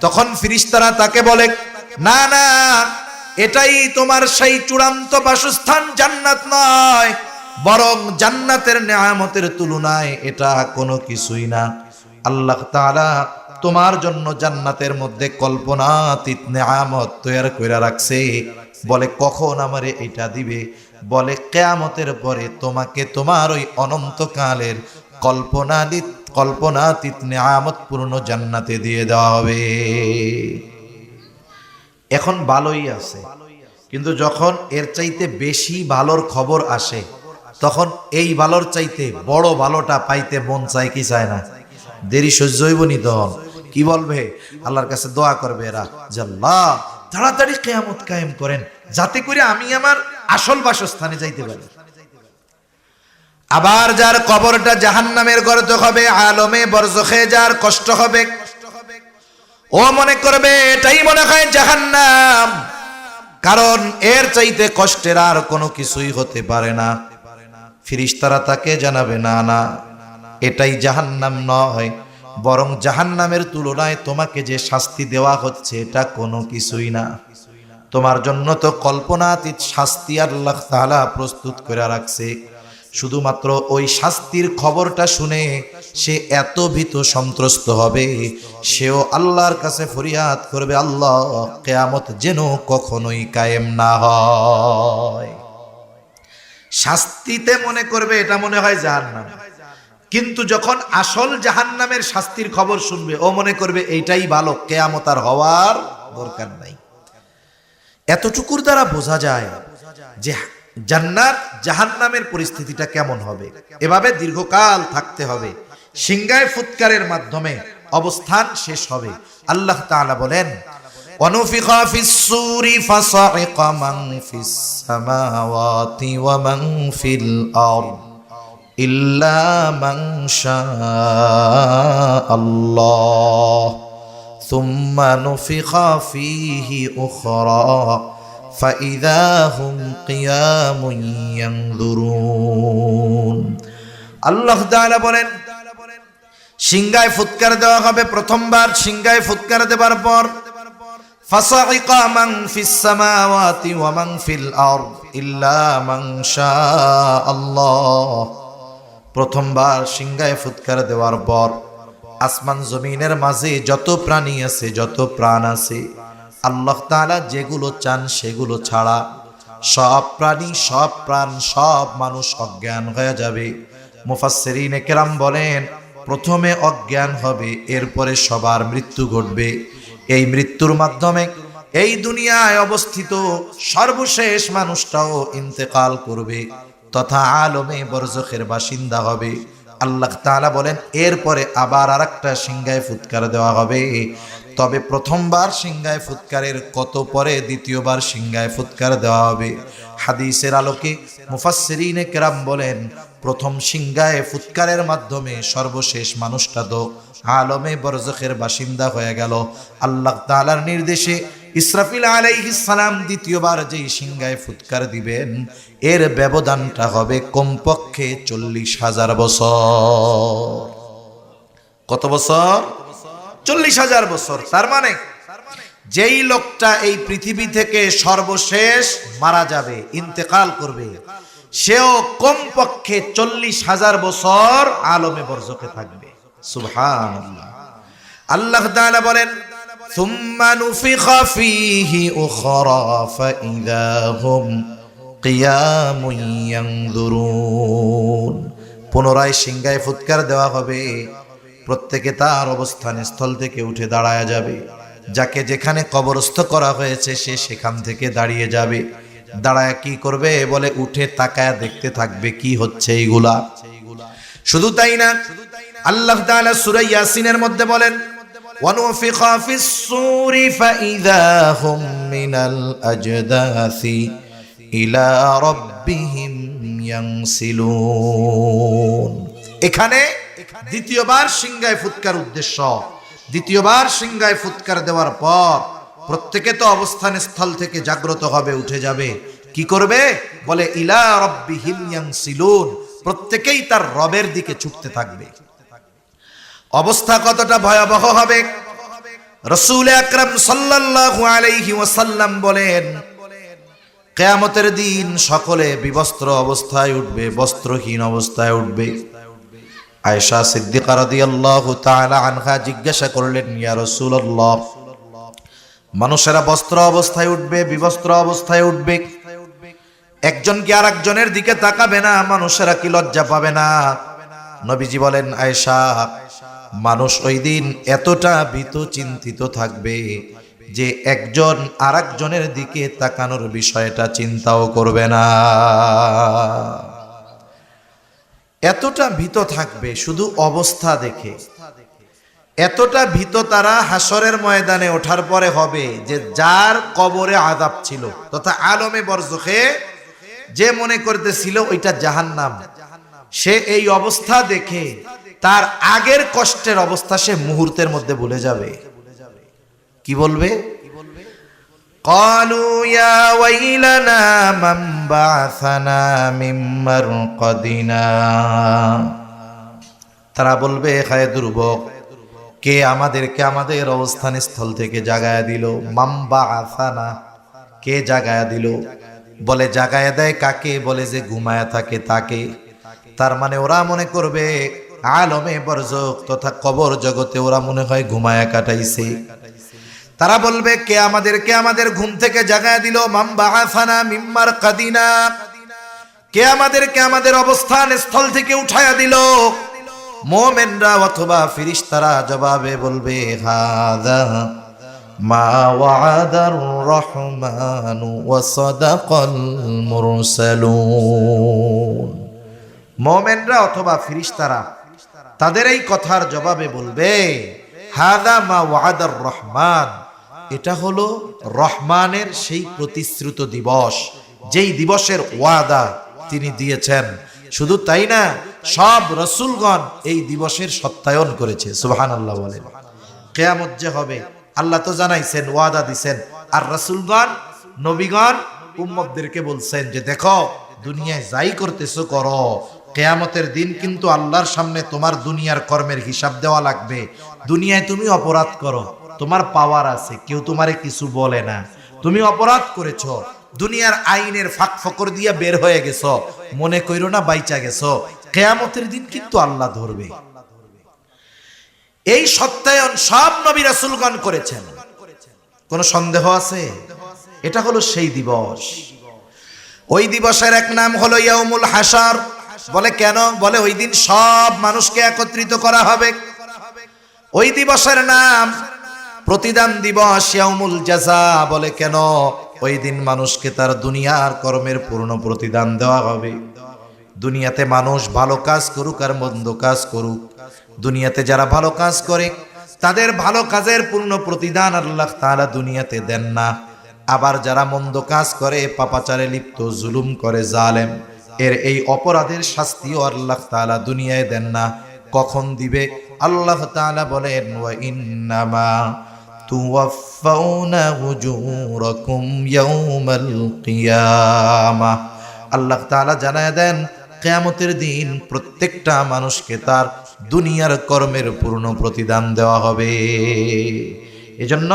তখন ফেরেশতারা তাকে বলে, না না, এটাই তোমার সেই চূড়ান্ত বাসস্থান, জান্নাত নয়, বরং জান্নাতের নেয়ামতের তুলনায় এটা কোনো কিছুই না। আল্লাহ তাআলা তোমার জন্য জান্নাতের মধ্যে কল্পনাতীত নেয়ামত তৈরি করে রাখছে। বলে কখন আমারে এটা দিবে? বলে কিয়ামতের পরে তোমাকে তোমার ওই অনন্তকালের কল্পনাতীত নেয়ামত পূর্ণ জান্নাতে দিয়ে দেওয়া হবে। এখন ভালোই আছে, কিন্তু যখন এর চাইতে বেশি ভালোর খবর আসে, তখন এই ভালোর চাইতে বড় ভালোটা পাইতে মন চায় কি চায় না? দেরি সহ্য হইব নি? তখন কি বলবে? আল্লাহর কাছে দোয়া করবে এরা যে আল্লাহ তাড়াতাড়ি কিয়ামত কায়েম করেন, যাতে করে আমি আমার আসল বাসস্থানে যাইতে পারি। আবার যার কবরটা জাহান্নামের গর্ত হবে, আলমে বরজখে যার কষ্ট হবে, ও মনে করবে এটাই মনে হয় জাহান্নাম, কারণ এর চাইতে কষ্টের আর কোনো কিছুই হতে পারে না। ফেরেশতারা তাকে জানাবে, না না, এটাই জাহান্নাম নয়, বরং জাহান্নামের তুলনায় তোমাকে যে শাস্তি দেওয়া হচ্ছে এটা কোনো কিছুই না। তোমার জন্য তো কল্পনাতীত শাস্তি আল্লাহ তাআলা প্রস্তুত করে রাখছে। শুধুমাত্র ওই শাস্তির খবরটা শুনে সে এত ভীত সন্ত্রস্ত হবে, সেও আল্লাহর কাছে ফরিয়াদ করবে, আল্লাহ কিয়ামত যেন কখনোই কায়েম না হয়। শাস্তিতে মনে করবে এটা মনে হয় জাহান্নাম, কিন্তু যখন আসল জাহান্নামের শাস্তির খবর শুনবে ও মনে করবে এইটাই ভালো, কিয়ামত আর হওয়ার দরকার নাই। এতটুকুর দ্বারা বোঝা যায় যে জান্নাত জাহান্নামের পরিস্থিতিটা কেমন হবে। এভাবে দীর্ঘকাল থাকতে হবে, সিংহায় ফুৎকারের মাধ্যমে অবস্থান শেষ হবে। আল্লাহ তাআলা বলেন, ওয়ানুফিখা ফিস-সূরি ফাসাইকা মান ফিস-সামাওয়াতি ওয়া মান ফিল আরদ ইল্লা মান শাআল্লাহ সুম্মা নুফিখা ফীহি উখরা ফাইযা হুম কিয়ামুন ইয়ানযুরুন। আল্লাহ তাআলা বলেন, সিংহায় ফুৎকার দেওয়া হবে। প্রথমবার সিংহায় ফুৎকার দেবার পর ফাসাইকা মান ফিস সামাওয়াতি ওয়া মান ফিল আরদ ইল্লা মান শাআল্লাহ। প্রথমবার সিংহায় ফুৎকার দেওয়ার পর আসমান জমিনের মাঝে যত প্রাণী আছে, যত প্রাণ আছে, আল্লাহ তাআলা যেগুলো চান সেগুলো ছাড়া সব প্রাণী, সব প্রাণ, সব মানুষ অজ্ঞান হয়ে যাবে। মুফাসসিরিনে কেরাম বলেন, প্রথমে অজ্ঞান হবে, এরপরে সবার মৃত্যু ঘটবে। এই মৃত্যুর মাধ্যমে এই দুনিয়ায় অবস্থিত সর্বশেষ মানুষটাও ইন্তেকাল করবে তথা আলমে বরজখের বাসিন্দা হবে। আল্লাহ তাআলা বলেন, এরপরে আবার আরেকটা সিংহায় ফুৎকার দেওয়া হবে। তবে প্রথমবার সিংহায় ফুৎকারের কত পরে দ্বিতীয়বার সিংহায় ফুৎকার দেওয়া হবে। হাদিসের আলোকে মুফাসসিরিনে কেরাম বলেন, প্রথম সিংহায় ফুৎকারের মাধ্যমে সর্বশেষ মানুষটা তো আলমে বরজখের বাসিন্দা হয়ে গেল। আল্লাহ তাআলার নির্দেশে ইসরাফিল আলাইহিস সালাম দ্বিতীয়বার যেই সিংহায় ফুৎকার দিবেন, এর ব্যবধানটা হবে কমপক্ষে 40,000 বছর। কত বছর? 40,000 বছর। তার মানে যেই লোকটা এই পৃথিবী থেকে সর্বশেষ মারা যাবে, ইন্তেকাল করবে, সেও কমপক্ষে 40,000 বছর আলমে বরজখে থাকবে। সুবহানাল্লাহ। আল্লাহ তাআলা বলেন, সুম্মা নুফিখা ফীহি উখরা ফাইযা হুম কিয়ামুন ইয়ানযুরুন। পুনরায় সিংহায় ফুৎকার দেওয়া হবে। প্রত্যেকে তার অবস্থান স্থল থেকে উঠে দাঁড়ায় যাবে। যাকে যেখানে কবরস্থ করা হয়েছে সে সেখান থেকে দাঁড়িয়ে যাবে। দাঁড়ায় কি করবে? বলে উঠে তাকায় দেখতে থাকবে কি হচ্ছে এইগুলা। শুধু তাই না, আল্লাহ তাআলা সূরা ইয়াসিনের মধ্যে বলেন, ওয়ানুফিখা ফিস-সূরি ফাইযা হুম মিনাল আজদাসি ইলা রাব্বিহিম ইয়ানসিলুন। এখানে দ্বিতীয়বার সিংহায় ফুৎকার উদ্দেশ্য। দ্বিতীয়বার সিংহায় ফুৎকার দেওয়ার পর প্রত্যেকে তো অবস্থান স্থল থেকে জাগ্রত হবে, উঠে যাবে। কি করবে? বলে ইলা রাব্বিহিম ইয়ানসিলুন। প্রত্যেকেই তার রবের দিকে ছুটতে থাকবে। অবস্থা কতটা ভয়াবহ হবে! রাসূল আকরাম সাল্লাল্লাহু আলাইহি ওয়াসাল্লাম বলেন, কিয়ামতের দিন সকলে বিবস্ত্র অবস্থায় উঠবে, বস্ত্রহীন অবস্থায় উঠবে। আয়েশা সিদ্দিকা রাদিয়াল্লাহু তাআলা আনহা জিজ্ঞাসা করলেন, ইয়া রাসূলুল্লাহ, মানুষেরা বস্ত্র অবস্থায় উঠবে, বিবস্ত্র অবস্থায় উঠবে, একজন কি আরেকজনের দিকে তাকাবে না? মানুষেরা কি লজ্জা পাবে না? নবীজি বলেন, আয়েশা, মানুষ ওই দিন এতটা ভীত চিন্তিত থাকবে যে একজন আরেকজনের দিকে তাকানোর বিষয়টা চিন্তাও করবে না। এতটা ভীত থাকবে শুধু অবস্থা দেখে। এতটা ভীত তারা হাসরের ময়দানে ওঠার পরে হবে যে যার কবরে আযাব ছিল তথা আলমে বরজখে যে মনে করতেছিল ওইটা জাহান্নাম, সে এই অবস্থা দেখে তার আগের কষ্টের অবস্থা সে মুহূর্তের মধ্যে ভুলে যাবে। কি বলবে? ক্বালু ইয়া ওয়াইলানা মান বা'সানা মিন মারকাদিনা। তারা বলবে, হায় দুর্ভোগ, কে আমাদেরকে আমাদের অবস্থান স্থল থেকে জাগায়া দিল? মান বা'সানা, কে জাগায়া দিল? বলে জাগায়া দেয় কাকে? বলে যে ঘুমায়া থাকে তাকে। তার মানে ওরা মনে করবে আলমে বরজখ তথা কবর জগতে ওরা মনে হয় ঘুমায়া কাটাইছে। তারা বলবে কে আমাদের ঘুম থেকে জাগায় দিল, মাম বাআসানা মিম্মার কাদিনা, কে আমাদের অবস্থান স্থল থেকে উঠায়া দিল। মুমিনরা অথবা ফেরেশতারা জবাবে বলবে হাযা মা ওয়াদার রহমানু ওয়া সাদাকাল মুরসালুন। মুমিনরা অথবা ফেরেশতারা তাদের এই কথার জবাবে বলবে হাযা মা ওয়াদার রহমান, এটা হলো রহমানের সেই প্রতিশ্রুত দিবস, যেই দিবসের ওয়াদা তিনি দিয়েছেন। শুধু তাই না, সব রাসূলগণ এই দিবসের সত্যায়ন করেছে। সুবহানাল্লাহ বলেন। কিয়ামত যে হবে আল্লাহ তো জানাইছেন, ওয়াদা দিছেন, আর রাসূলগণ নবীগণ উম্মতদেরকে বলছেন যে দেখো দুনিয়ায় যাই করতেছো করো, কিয়ামতের দিন কিন্তু আল্লাহর সামনে তোমার দুনিয়ার কর্মের হিসাব দেওয়া লাগবে। দুনিয়ায় তুমি অপরাধ করো, তোমার পাওয়ার আছে, কেউ তোমারে কিছু বলে না, তুমি অপরাধ করেছো, দুনিয়ার আইনের ফাঁক ফকর দিয়া বের হয়ে গেছো, মনে কইরো না বাইচা গেছো, কিয়ামতের দিন কিন্তু আল্লাহ ধরবে। এই সত্যায়ন সব নবী রাসূলগণ করেছেন, কোনো সন্দেহ আছে? এটা হলো সেই দিবস। ওই দিবসের এক নাম হলো ইয়াউমুল হাশর। বলে কেন? বলে ওই দিন সব মানুষকে একত্রিত করা হবে। ওই দিবসের নাম প্রতিদান দিবস, ইয়াউমুল জাযা। বলে কেন? ওই দিন মানুষকে তার দুনিয়ার কর্মের পূর্ণ প্রতিদান দেওয়া হবে। দুনিয়াতে মানুষ ভালো কাজ করুক আর মন্দ কাজ করুক, দুনিয়াতে যারা ভালো কাজ করে তাদের ভালো কাজের পূর্ণ প্রতিদান আল্লাহ তাআলা দুনিয়াতে দেন না। আবার যারা মন্দ কাজ করে, পাপাচারে লিপ্ত, জুলুম করে, জালেম, এর এই অপরাধের শাস্তিও আল্লাহ তাআলা দুনিয়ায় দেন না। কখন দিবে? আল্লাহ তাআলা বলেন ওয়া ইন্নামা তুওয়াফাউনা উজুরাকুম ইয়াউমাল কিয়ামাহ। আল্লাহ তাআলা জানায় দেন কিয়ামতের দিন প্রত্যেকটা মানুষকে তার দুনিয়ার কর্মের পূর্ণ প্রতিদান দেওয়া হবে। এজন্য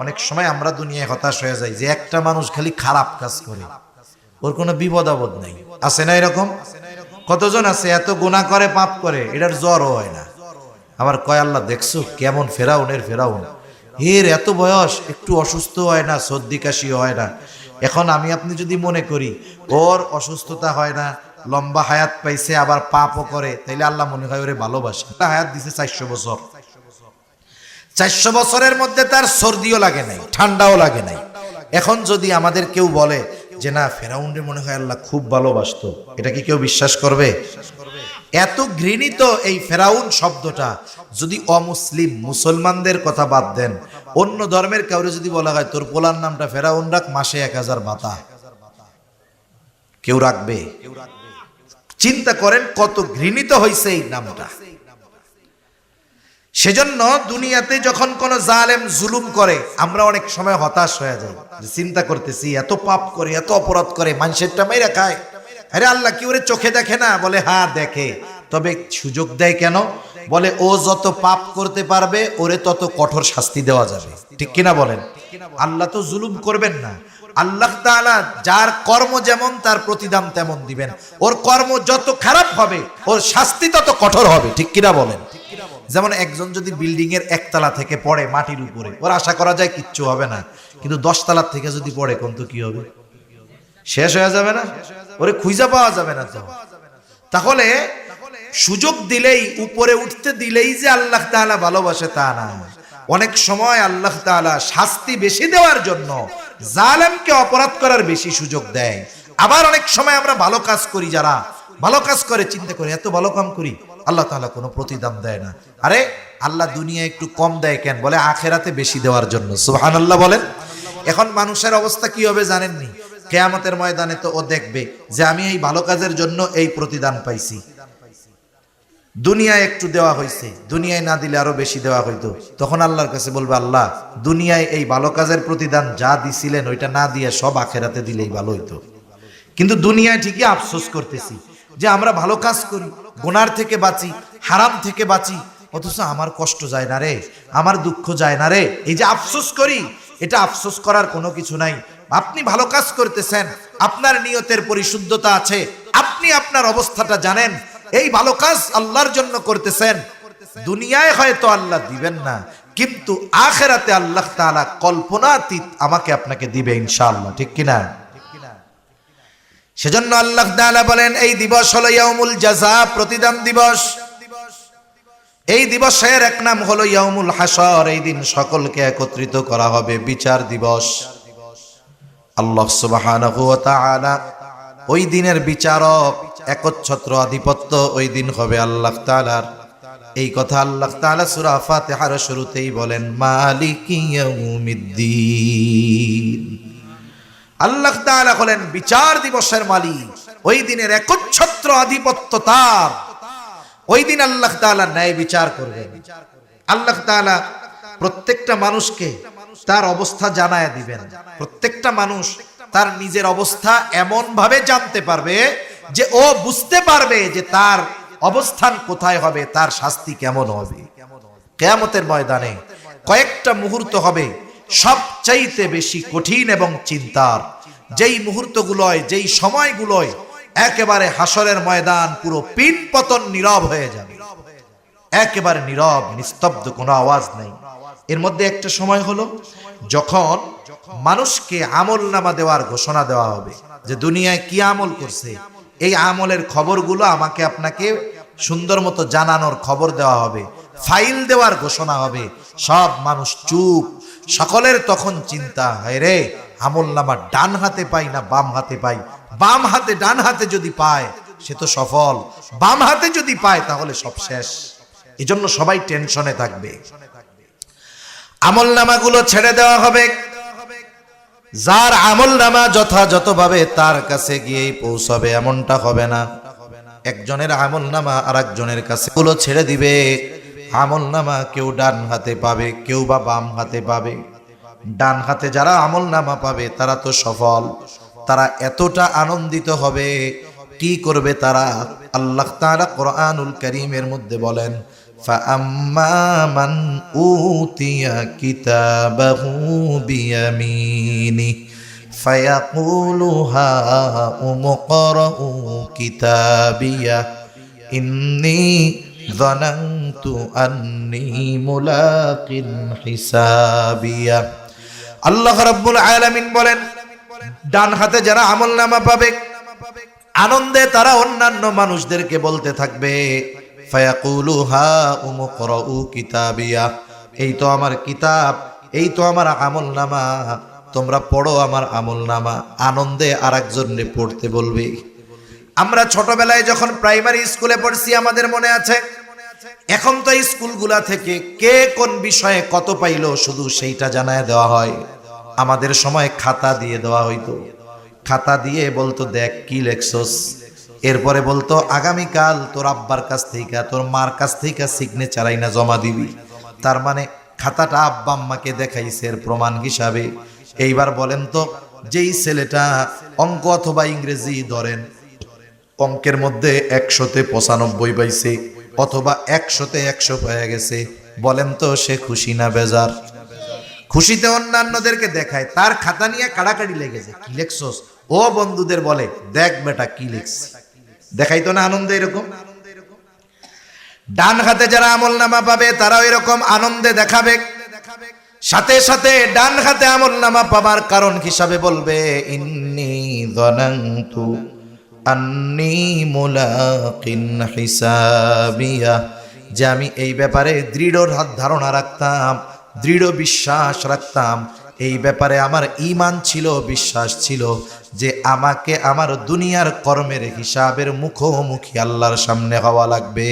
অনেক সময় আমরা দুনিয়ায় হতাশ হয়ে যাই যে একটা মানুষ খালি খারাপ কাজ করে, ওর কোনো বিপদ আপদ নাই। আছে না এরকম? কতজন আছে এত গুনাহ করে, পাপ করে, এটার জ্বরও হয় না। আবার কয় আল্লাহ দেখছো কেমন ফেরাউনের ফেরাউন, এর এত বয়স একটু অসুস্থ হয় না, সর্দি কাশি হয় না। এখন আমি আপনি যদি মনে করি ওর অসুস্থতা হয় না, লম্বা হায়াত পাইছে, আবার পাপও করে, তাইলে আল্লাহ মনে হয় ওরে ভালোবাসে। হায়াত দিছে 400 বছর, 400 বছরের মধ্যে তার সর্দিও লাগে নাই, ঠান্ডাও লাগে নাই। এখন যদি আমাদের কেউ বলে যে না ফেরাউনরে মনে হয় আল্লাহ খুব ভালোবাসতো, এটা কি কেউ বিশ্বাস করবে? এত ঘৃণিত এই ফেরাউন শব্দটা যদি অমুসলিম মুসলমানদের কথা বাদ দেন, অন্য ধর্মের কাউরে যদি বলা হয় তোর পোলার নামটা ফেরাউন রাখ, মাসে 1000 ভাতা, কেউ রাখবে? চিন্তা করেন কত ঘৃণিত হয়েছে এই নামটা। সেজন্য দুনিয়াতে যখন কোন জালেম জুলুম করে আমরা অনেক সময় হতাশ হয়ে যাই, চিন্তা করতেছি এত পাপ করে, এত অপরাধ করে, মানুষেরটা মাইরা খায়, আরে আল্লাহ কি ওরে চোখে দেখে না? বলে হ্যাঁ দেখে, তবে সুযোগ দেয় কেন? বলে ও যত পাপ করতে পারবে ওরে তত কঠোর শাস্তি দেওয়া যাবে। ঠিক কিনা বলেন? আল্লাহ তো জুলুম করবেন না। আল্লাহ তাআলা যার কর্ম যেমন তার প্রতিদান তেমন দিবেন। ওর কর্ম যত খারাপ হবে ওর শাস্তি তত কঠোর হবে। ঠিক কিনা বলেন? যেমন একজন যদি বিল্ডিং এর 1 তলা থেকে পড়ে মাটির উপরে, ওর আশা করা যায় কিচ্ছু হবে না, কিন্তু 10 তলা থেকে যদি পড়ে কোন তো কি হবে? শেষ হয়ে যাবে না? ওরে খুঁজে পাওয়া যাবে না। তো তাহলে সুযোগ দিলেই, উপরে উঠতে দিলেই যে আল্লাহ তাআলা ভালোবাসে তা না। অনেক সময় আল্লাহ তাআলা শাস্তি বেশি দেওয়ার জন্য জালেমকে অপরাধ করার বেশি সুযোগ দেয়। আবার অনেক সময় আমরা ভালো কাজ করি, যারা ভালো কাজ করে চিন্তা করে এত ভালো কাম করি, আল্লাহ তাআলা কোনো প্রতিদান দেয় না। আরে আল্লাহ দুনিয়ায় একটু কম দেয় কেন? বলে আখিরাতে বেশি দেওয়ার জন্য। সুবহানাল্লাহ বলেন। এখন মানুষের অবস্থা কি হবে জানেননি? কিয়ামতের ময়দানে তো ও দেখবে যে আমি এই ভালো কাজের জন্য এই প্রতিদান পাইছি, দুনিয়ায় একটু দেওয়া হয়েছে, দুনিয়ায় না দিলে আরো বেশি দেওয়া হইতো। তখন আল্লাহর কাছে বলবে আল্লাহ দুনিয়ায় এই ভালো কাজের প্রতিদান যা দিছিলেন ওইটা না দিয়ে সব আখিরাতে দিলেই ভালো হইতো। কিন্তু দুনিয়ায় ঠিকই আফসোস করতেছি যে আমরা ভালো কাজ করি, গুনার থেকে বাঁচি, হারাম থেকে বাঁচি, অথচ আমার কষ্ট যায় না রে, আমার দুঃখ যায় না রে। এই যে আফসোস করি, এটা আফসোস করার কোনো কিছু নাই। আপনি ভালো কাজ করতেছেন, আপনার নিয়তের পরিশুদ্ধতা আছে, আপনি আপনার অবস্থাটা জানেন, এই ভালো কাজ আল্লাহর জন্য করতেছেন, দুনিয়ায় হয়তো আল্লাহ দিবেন না, কিন্তু আখিরাতে আল্লাহ তাআলা কল্পনাতীত আমাকে আপনাকে দিবে ইনশাআল্লাহ, ঠিক কিনা? সেজন্য আল্লাহ তাআলা বলেন এই দিবস হলো ইয়াউমুল জাযা, প্রতিদান দিবস। এই দিবসের এক নাম হলো ইয়াউমুল হাসর, এই দিন সকলকে একত্রিত করা হবে, বিচার দিবস। আল্লাহ সুবহানাহু ওয়া তাআলা ওই দিনের বিচারক, একচ্ছত্র আধিপত্য ওই দিন হবে আল্লাহ তাআলার। এই কথা আল্লাহ তাআলা সূরা ফাতিহার শুরুতেই বলেন, মালিকি ইয়াউমিদ্দিন। আল্লাহ তাআলা হলেন বিচার দিবসের মালিক, ওই দিনের একচ্ছত্র আধিপত্য তার। ওই দিন আল্লাহ তাআলা ন্যায় বিচার করবেন। আল্লাহ তাআলা প্রত্যেকটা মানুষকে তার অবস্থা জানায় দিবেন। প্রত্যেকটা মানুষ তার নিজের অবস্থা এমন ভাবে জানতে পারবে যে ও বুঝতে পারবে যে তার অবস্থান কোথায় হবে, তার শাস্তি কেমন হবে। কিয়ামতের ময়দানে কয়েকটা মুহূর্ত হবে সবচাইতে বেশি কঠিন এবং চিন্তার। যেই মুহূর্তগুলোয়, যেই সময়গুলোয় একেবারে হাসরের ময়দান পুরো পিন পতন নীরব হয়ে যাবে, একেবারে নীরব, নিস্তব্ধ, কোনো আওয়াজ নেই। এর মধ্যে একটা সময় হলো যখন মানুষকে আমল নামা দেওয়ার ঘোষণা দেওয়া হবে, যে দুনিয়ায় কি আমল করছে এই আমলের খবরগুলো আমাকে আপনাকে সুন্দর মতো জানানোর খবর দেওয়া হবে, ফাইল দেওয়ার ঘোষণা হবে। সব মানুষ চুপ, সকলের তখন চিন্তা, হায় রে আমল নামা ডান হাতে পাই না বাম হাতে পাই, বাম হাতে ডান হাতে যদি পায় সে তো সফল, বাম হাতে যদি পায় তাহলে সব শেষ। এজন্য সবাই টেনশনে থাকবে। আমল নামাগুলো ছেড়ে দেওয়া হবে, যার আমল নামা যথাযথভাবে তার কাছে গিয়েই পৌঁছাবে এমনটা হবে না। একজনের আমল নামা আর একজনের কাছে গুলো ছেড়ে দিবে। আমল নামা কেউ ডান হাতে পাবে, কেউ বা বাম হাতে পাবে। ডান হাতে যারা আমল নামা পাবে তারা তো সফল, তারা এতটা আনন্দিত হবে, কি করবে তারা? আল্লাহ তাআলা কোরআনুল কারীমের মধ্যে বলেন, ফাআম্মা মান উতিয়া কিতাবাহু বিয়ামিনি ফায়াকুলু হাউম করাউ কিতাবিয়া ইন্নী যানানতু আন্নী মুলাকিন হিসাবিয়া। আল্লাহ রাব্বুল আলামিন বলেন, ডান হাতে যারা আমলনামা পাবে আনন্দে তারা অন্যান্য মানুষদেরকে বলতে থাকবে, ফায়াকুলু হাউম করাউ কিতাবিয়া, এই তো আমার কিতাব, এই তো আমার আমলনামা, তোমরা পড়ো আমার আমলনামা। আনন্দে আরেকজনকে পড়তে বলবে। আমরা ছোটবেলায় যখন প্রাইমারি স্কুলে পড়ছি আমাদের মনে আছে, এখন তো স্কুলগুলা থেকে কে কোন বিষয়ে কত পাইলো শুধু সেইটা জানায় দেওয়া হয়। আমাদের সময় খাতা দিয়ে দেওয়া হইতো, খাতা দিয়ে বলতো দেখ কি লেখছস, এরপরে বলতো আগামীকাল তোর আব্বার কাছ থেকে তোর মার কাছ থেকে সিগনেচার আইনা জমা দিবি। তার মানে খাতাটা আব্বা আম্মাকে দেখাইছে এর প্রমাণ হিসাবে। এইবার বলেন তো, যেই ছেলেটা অঙ্ক অথবা ইংরেজি ধরেন অঙ্কের মধ্যে 100-তে 95 পাইছে অথবা 100-তে 100 পেয়ে গেছে, বলেন তো সে খুশি না বেজার? খুশিতে অন্যান্যদেরকে দেখায়, তার খাতা নিয়ে কাড়াকাড়ি লেগেছে, কি লেখছস? ও বন্ধুদের বলে দেখ বেটা কি লিখছি, দেখাইতো না আনন্দে এরকম। ডান হাতে যারা আমলনামা পাবে তারাও এরকম আনন্দে দেখাবে। সাথে সাথে ডান হাতে আমলনামা পাবার কারণ হিসাবে বলবে, ইন্নী যানানতু আন্নী মুলাকিন হিসাবিয়া, যে আমি এই ব্যাপারে দৃঢ় ধারণা রাখতাম, দৃঢ় বিশ্বাস রাখতাম, এই ব্যাপারে আমার ঈমান ছিল, বিশ্বাস ছিল যে আমাকে আমার দুনিয়ার কর্মের হিসাবের মুখোমুখি আল্লাহর সামনে হওয়া লাগবে।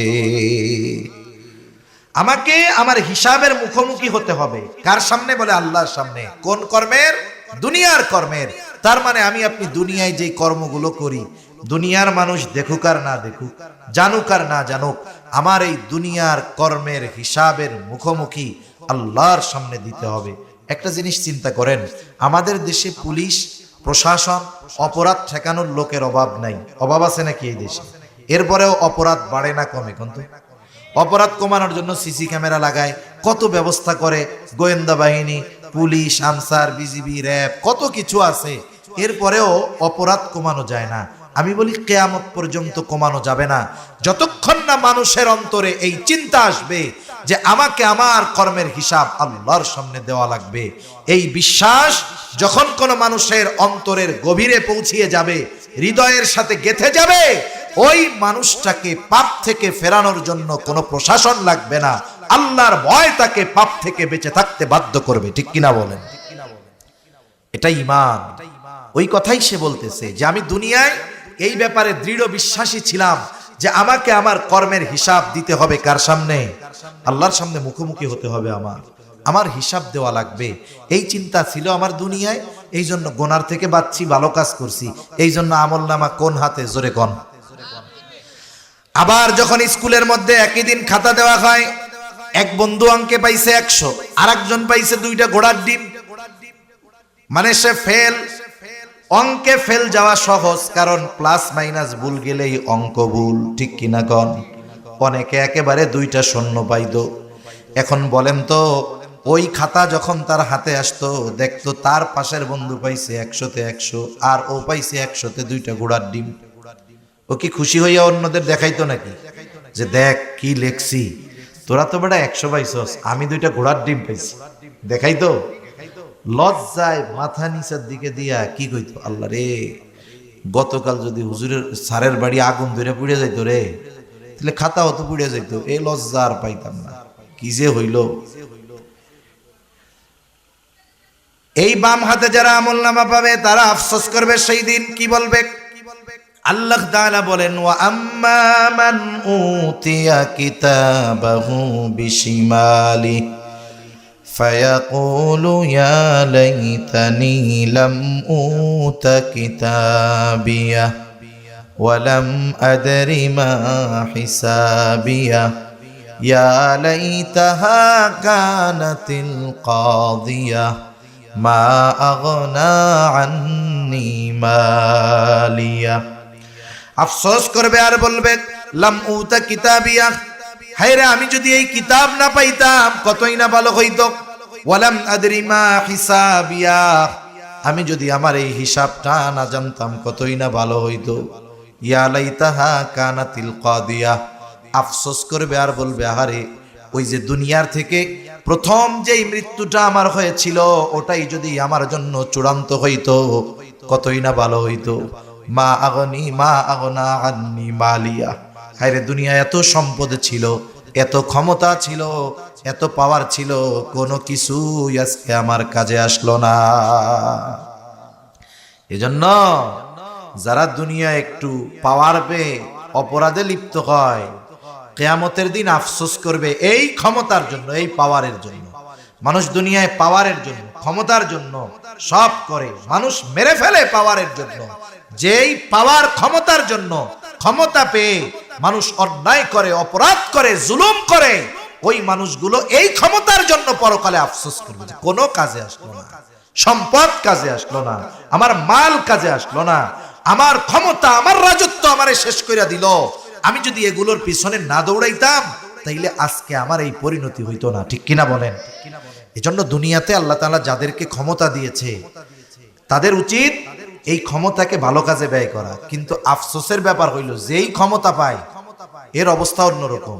আমাকে আমার হিসাবের মুখোমুখি হতে হবে। কার সামনে? বলে আল্লাহর সামনে। কোন কর্মের? দুনিয়ার কর্মের। তার মানে আমি আপনি দুনিয়ায় যেই কর্মগুলো করি, দুনিয়ার মানুষ দেখুক আর না দেখুক, জানুক আর না জানুক, আমার এই দুনিয়ার কর্মের হিসাবের মুখোমুখি আল্লাহর সামনে দিতে হবে। একটা জিনিস চিন্তা করেন, আমাদের দেশে পুলিশ প্রশাসন অপরাধ ঠেকানোর লোকের অভাব নাই। অভাব আছে নাকি এই দেশে? এরপরেও অপরাধ বাড়ে না কমে? কিন্তু অপরাধ কমানোর জন্য সিসি ক্যামেরা লাগায়, কত ব্যবস্থা করে গোয়েন্দা বাহিনী, পুলিশ, আনসার, বিজিবি, র্যাব, কত কিছু আছে। এরপরেও অপরাধ কমানো যায় না। আমি বলি কিয়ামত পর্যন্ত কমানো যাবে না, যতক্ষণ না মানুষের অন্তরে এই চিন্তা আসবে যে আমাকে আমার কর্মের হিসাব আল্লাহর সামনে দেওয়া লাগবে। এই বিশ্বাস যখন কোনো মানুষের অন্তরের গভীরে পৌঁছিয়ে যাবে, হৃদয়ের সাথে গেঁথে যাবে, ওই মানুষটাকে পাপ থেকে ফেরানোর জন্য কোনো প্রশাসন লাগবে না। আল্লাহর ভয় তাকে পাপ থেকে বেঁচে থাকতে বাধ্য করবে। ঠিক কিনা বলেন? এটাই ঈমান। ওই কথাই সে বলতেছে যে আমি দুনিয়ায় এই ব্যাপারে দৃঢ় বিশ্বাসী ছিলাম যে আমাকে আমার কর্মের হিসাব দিতে হবে। কার সামনে? আল্লাহর সামনে মুখোমুখি হতে হবে, আমার হিসাব দেওয়া লাগবে। এই চিন্তা ছিল আমার দুনিয়ায়, এই জন্য গোনার থেকে বাঁচছি, ভালো কাজ করছি, এই জন্য আমলনামা কোন হাতে, জোরে কোন। আবার যখন স্কুলের মধ্যে একই দিন খাতা দেওয়া হয়, এক বন্ধু অঙ্কে পাইছে 100, আর একজন পাইছে 2টা ঘোড়ার ডিম, মানে সে ফেল। অঙ্কে ফেল যাওয়া সহজ, কারণ প্লাস মাইনাস ভুল গেলেই অঙ্ক ভুল। ঠিক কিনা কন? অনেকে একেবারে 2টা শূন্য পাইতো। এখন বলেন তো, ওই খাতা যখন তার হাতে আসতো, দেখতো তার পাশের বন্ধু পাইছে 100-তে 100, আর ও পাইছে 100-তে 2টা ঘোড়ার ডিম। ও কি খুশি হইয়া অন্যদের দেখাইতো নাকি যে দেখ কি লেখছি, তোরা তো বেটা 100 পাইছস, আমি 2টা ঘোড়ার ডিম পাইছি, দেখাইতো? লজ্জায় মাথা নিচের দিকে দিয়া কি কইতো, আল্লাহ রে, গতকাল যদি হুজুরের স্যারের বাড়ি আগুন ধরে পুড়ে যাইতো রে, তাহলে খাতা হতো পুড়ে যাইতো, এই লজ্জা আর পাইতাম না, কি যে হইল। এই বাম হাতে যারা আমলনামা পাবে তারা আফসোস করবে সেই দিন। কি বলবে? আল্লাহ তাআলা বলেন, ওয়া আম্মা মান উতিয়া কিতাবাহু বিশিমালি ফায়াকুলু ইয়া লাইতানি লাম উতা কিতাবিয়া ওয়া লাম আদরি মা হিসাবিয়া ইয়া লাইতাহা কানাতিল কাদিয়া মা আগনা আন্নি মালিয়া। আফসোস করবে আর বলবে, লাম উতা কিতাবিয়া, হায়রে আমি যদি এই কিতাব না পাইতাম কতই না ভালো হইতো। ওয়ালাম আদরি মা হিসাবিয়া, আমি যদি আমার এই হিসাবটা না জানতাম কতই না ভালো হইতো। ইয়া লাইতাহা কানাতিল কাদিয়া, আফসোস করবে আর বলবে, আহারে ওই যে দুনিয়ার থেকে প্রথম যেই মৃত্যুটা আমার হয়েছিল, ওটাই যদি আমার জন্য চূড়ান্ত হইতো কতই না ভালো হইতো। মা আগনা আন্নি মালিয়া, হায়রে দুনিয়া এত সম্পদ ছিল, এত ক্ষমতা ছিল, এত পাওয়ার ছিল, কোনো কিছুই আজকে আমার কাজে আসলো না। এজন্য যারা দুনিয়া একটু পাওয়ার পেয়ে অপরাধে লিপ্ত হয়, কিয়ামতের দিন আফসোস করবে এই ক্ষমতার জন্য, এই পাওয়ারের জন্য। মানুষ দুনিয়ায় পাওয়ারের জন্য, ক্ষমতার জন্য সব করে, মানুষ মেরে ফেলে পাওয়ারের জন্য। যেই পাওয়ার ক্ষমতার জন্য, ক্ষমতা পেয়ে মানুষ অন্যায় করে, অপরাধ করে, জুলুম করে, ওই মানুষগুলো এই ক্ষমতার জন্য পরকালে আফসোস করবে যে কোনো কাজে আসলো না, সম্পদ কাজে আসলো না, আমার মাল কাজে আসলো না, আমার ক্ষমতা, আমার রাজত্ব আমারে শেষ করে দিল। আমি যদি এগুলোর পিছনে না দৌড়াইতাম তাইলে আজকে আমার এই পরিণতি হইতো না। ঠিক কিনা বলেন? এজন্য দুনিয়াতে আল্লাহ তাআলা যাদেরকে ক্ষমতা দিয়েছে তাদের উচিত এই ক্ষমতাকে ভালো কাজে ব্যয় করা। কিন্তু আফসোসের ব্যাপার হইল, যেই ক্ষমতা পায় এর অবস্থা অন্যরকম।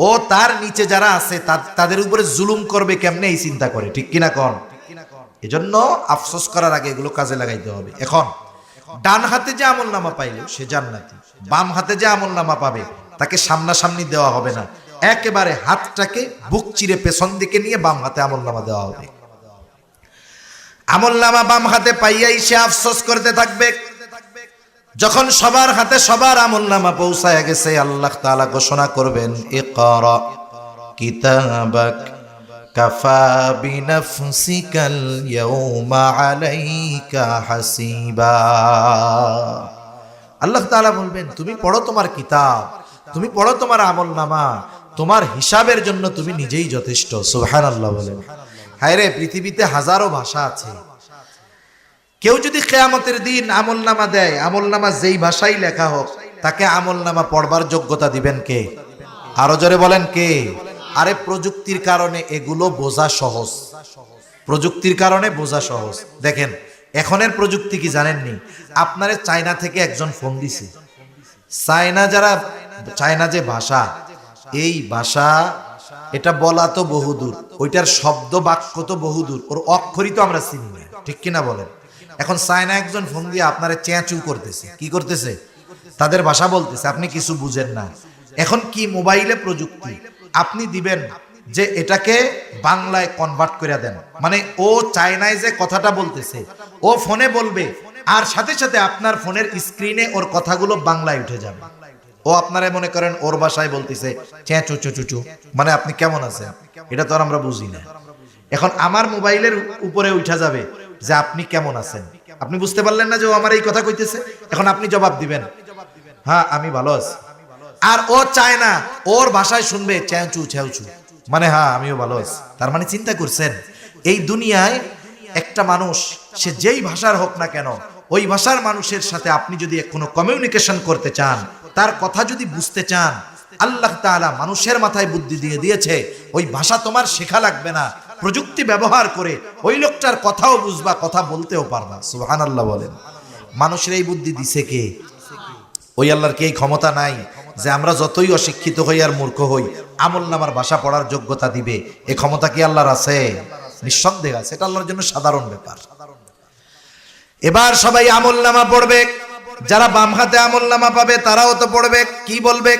ও তার নিচে যারা আছে তাদের উপরে জুলুম করবে কেমনে এই চিন্তা করে। ঠিক কিনা কন? এজন্য আফসোস করার আগে এগুলো কাজে লাগাইতে হবে। এখন ডান হাতে যে আমলনামা পাইলো সে জান্নাতি, বাম হাতে যে আমলনামা পাবে তাকে সামনাসামনি দেওয়া হবে না, একেবারে হাতটাকে বুক চিরে পেছন দিকে নিয়ে বাম হাতে আমলনামা দেওয়া হবে। আমলনামা বাম হাতে পাইয়াই সে আফসোস করতে থাকবে। যখন সবার হাতে সবার আমলনামা পৌঁছায় গেছে, আল্লাহ তাআলা ঘোষণা করবেন, ইকরা কিতাবাক কাফা বিনাফসিকাল ইয়াউমা আলাইকা হাসিবা। আল্লাহ তাআলা বলবেন, তুমি পড়ো তোমার কিতাব, তুমি পড়ো তোমার আমলনামা, তোমার হিসাবের জন্য তুমি নিজেই যথেষ্ট। সুবহানাল্লাহ বলেন। হায়রে, পৃথিবীতে হাজারো ভাষা আছে, কেউ যদি কিয়ামতের দিন আমলনামা দেয়, আমলনামা যেই ভাষাই লেখা হোক, তাকে আমলনামা পড়বার যোগ্যতা দিবেন কে? আরো জোরে বলেন কে? আরে প্রযুক্তির কারণে এগুলো বোঝা সহজ, প্রযুক্তির কারণে বোঝা সহজ। দেখেন এখনের প্রযুক্তি কি জানেননি? আপনারে চায়না থেকে একজন ফোন দিছে। চায়না যে ভাষা, এই ভাষা এটা বলা তো বহুদূর, ওইটার শব্দ বাক্য তো বহুদূর, ওর অক্ষরই তো আমরা চিনি না, ঠিক কিনা বলেন? এখন চায়না একজন ফোন দিয়ে আপনারে চেঁচু করতেছে, কি করতেছে? তাদের ভাষা বলতেছে, আপনি কিছু বুঝেন না। এখন কি মোবাইলে প্রযুক্তি, আপনি দিবেন যে এটাকে বাংলায় কনভার্ট করে দেন, মানে ও চায়নায় যে কথাটা বলতেছে ও ফোনে বলবে, আর সাথে সাথে আপনার ফোনের স্ক্রিনে ওর কথাগুলো বাংলায় উঠে যাবে। ও আপনারা মনে করেন ওর ভাষায় বলতেছে চেঁচু চুচু, মানে আপনি কেমন আছেন, এটা তো আর আমরা বুঝি না। এখন আমার মোবাইলের উপরে উঠা যাবে যে আপনি কেমন আছেন। আপনি বুঝতে পারলেন না যে ও আমার এই কথা কইতেছে। এখন আপনি জবাব দিবেন হ্যাঁ আমি ভালো আছি, আর ও চায় না, ওর ভাষায় শুনবে চেঁচু চেঁচু, মানে হ্যাঁ আমিও ভালো আছি। তার মানে চিন্তা করছেন, এই দুনিয়ায় একটা মানুষ সে যেই ভাষার হোক না কেন, ওই ভাষার মানুষের সাথে আপনি যদি কোনো কমিউনিকেশন করতে চান, তার কথা যদি বুঝতে চান, আল্লাহ তাআলা মানুষের মাথায় বুদ্ধি দিয়ে দিয়েছে, ওই ভাষা তোমার শেখা লাগবে না, প্রযুক্তি ব্যবহার করে ওই লোকটার কথাও বুঝবা, কথা বলতেও পারবা। সুবহানাল্লাহ বলেন। মানুষের এই বুদ্ধি দিছে কে? ওই আল্লাহর কি এই ক্ষমতা নাই যে আমরা যতই অশিক্ষিত হই আর মূর্খ হই আমলনামার ভাষা পড়ার যোগ্যতা দিবে? এই ক্ষমতা কি আল্লাহর আছে? নিঃসন্দেহে আছে, এটা আল্লাহর জন্য সাধারণ ব্যাপার। এবার সবাই আমলনামা পড়বে, যারা বাম হাতে আমলনামা পাবে তারাও তো পড়বে। কি বলবে?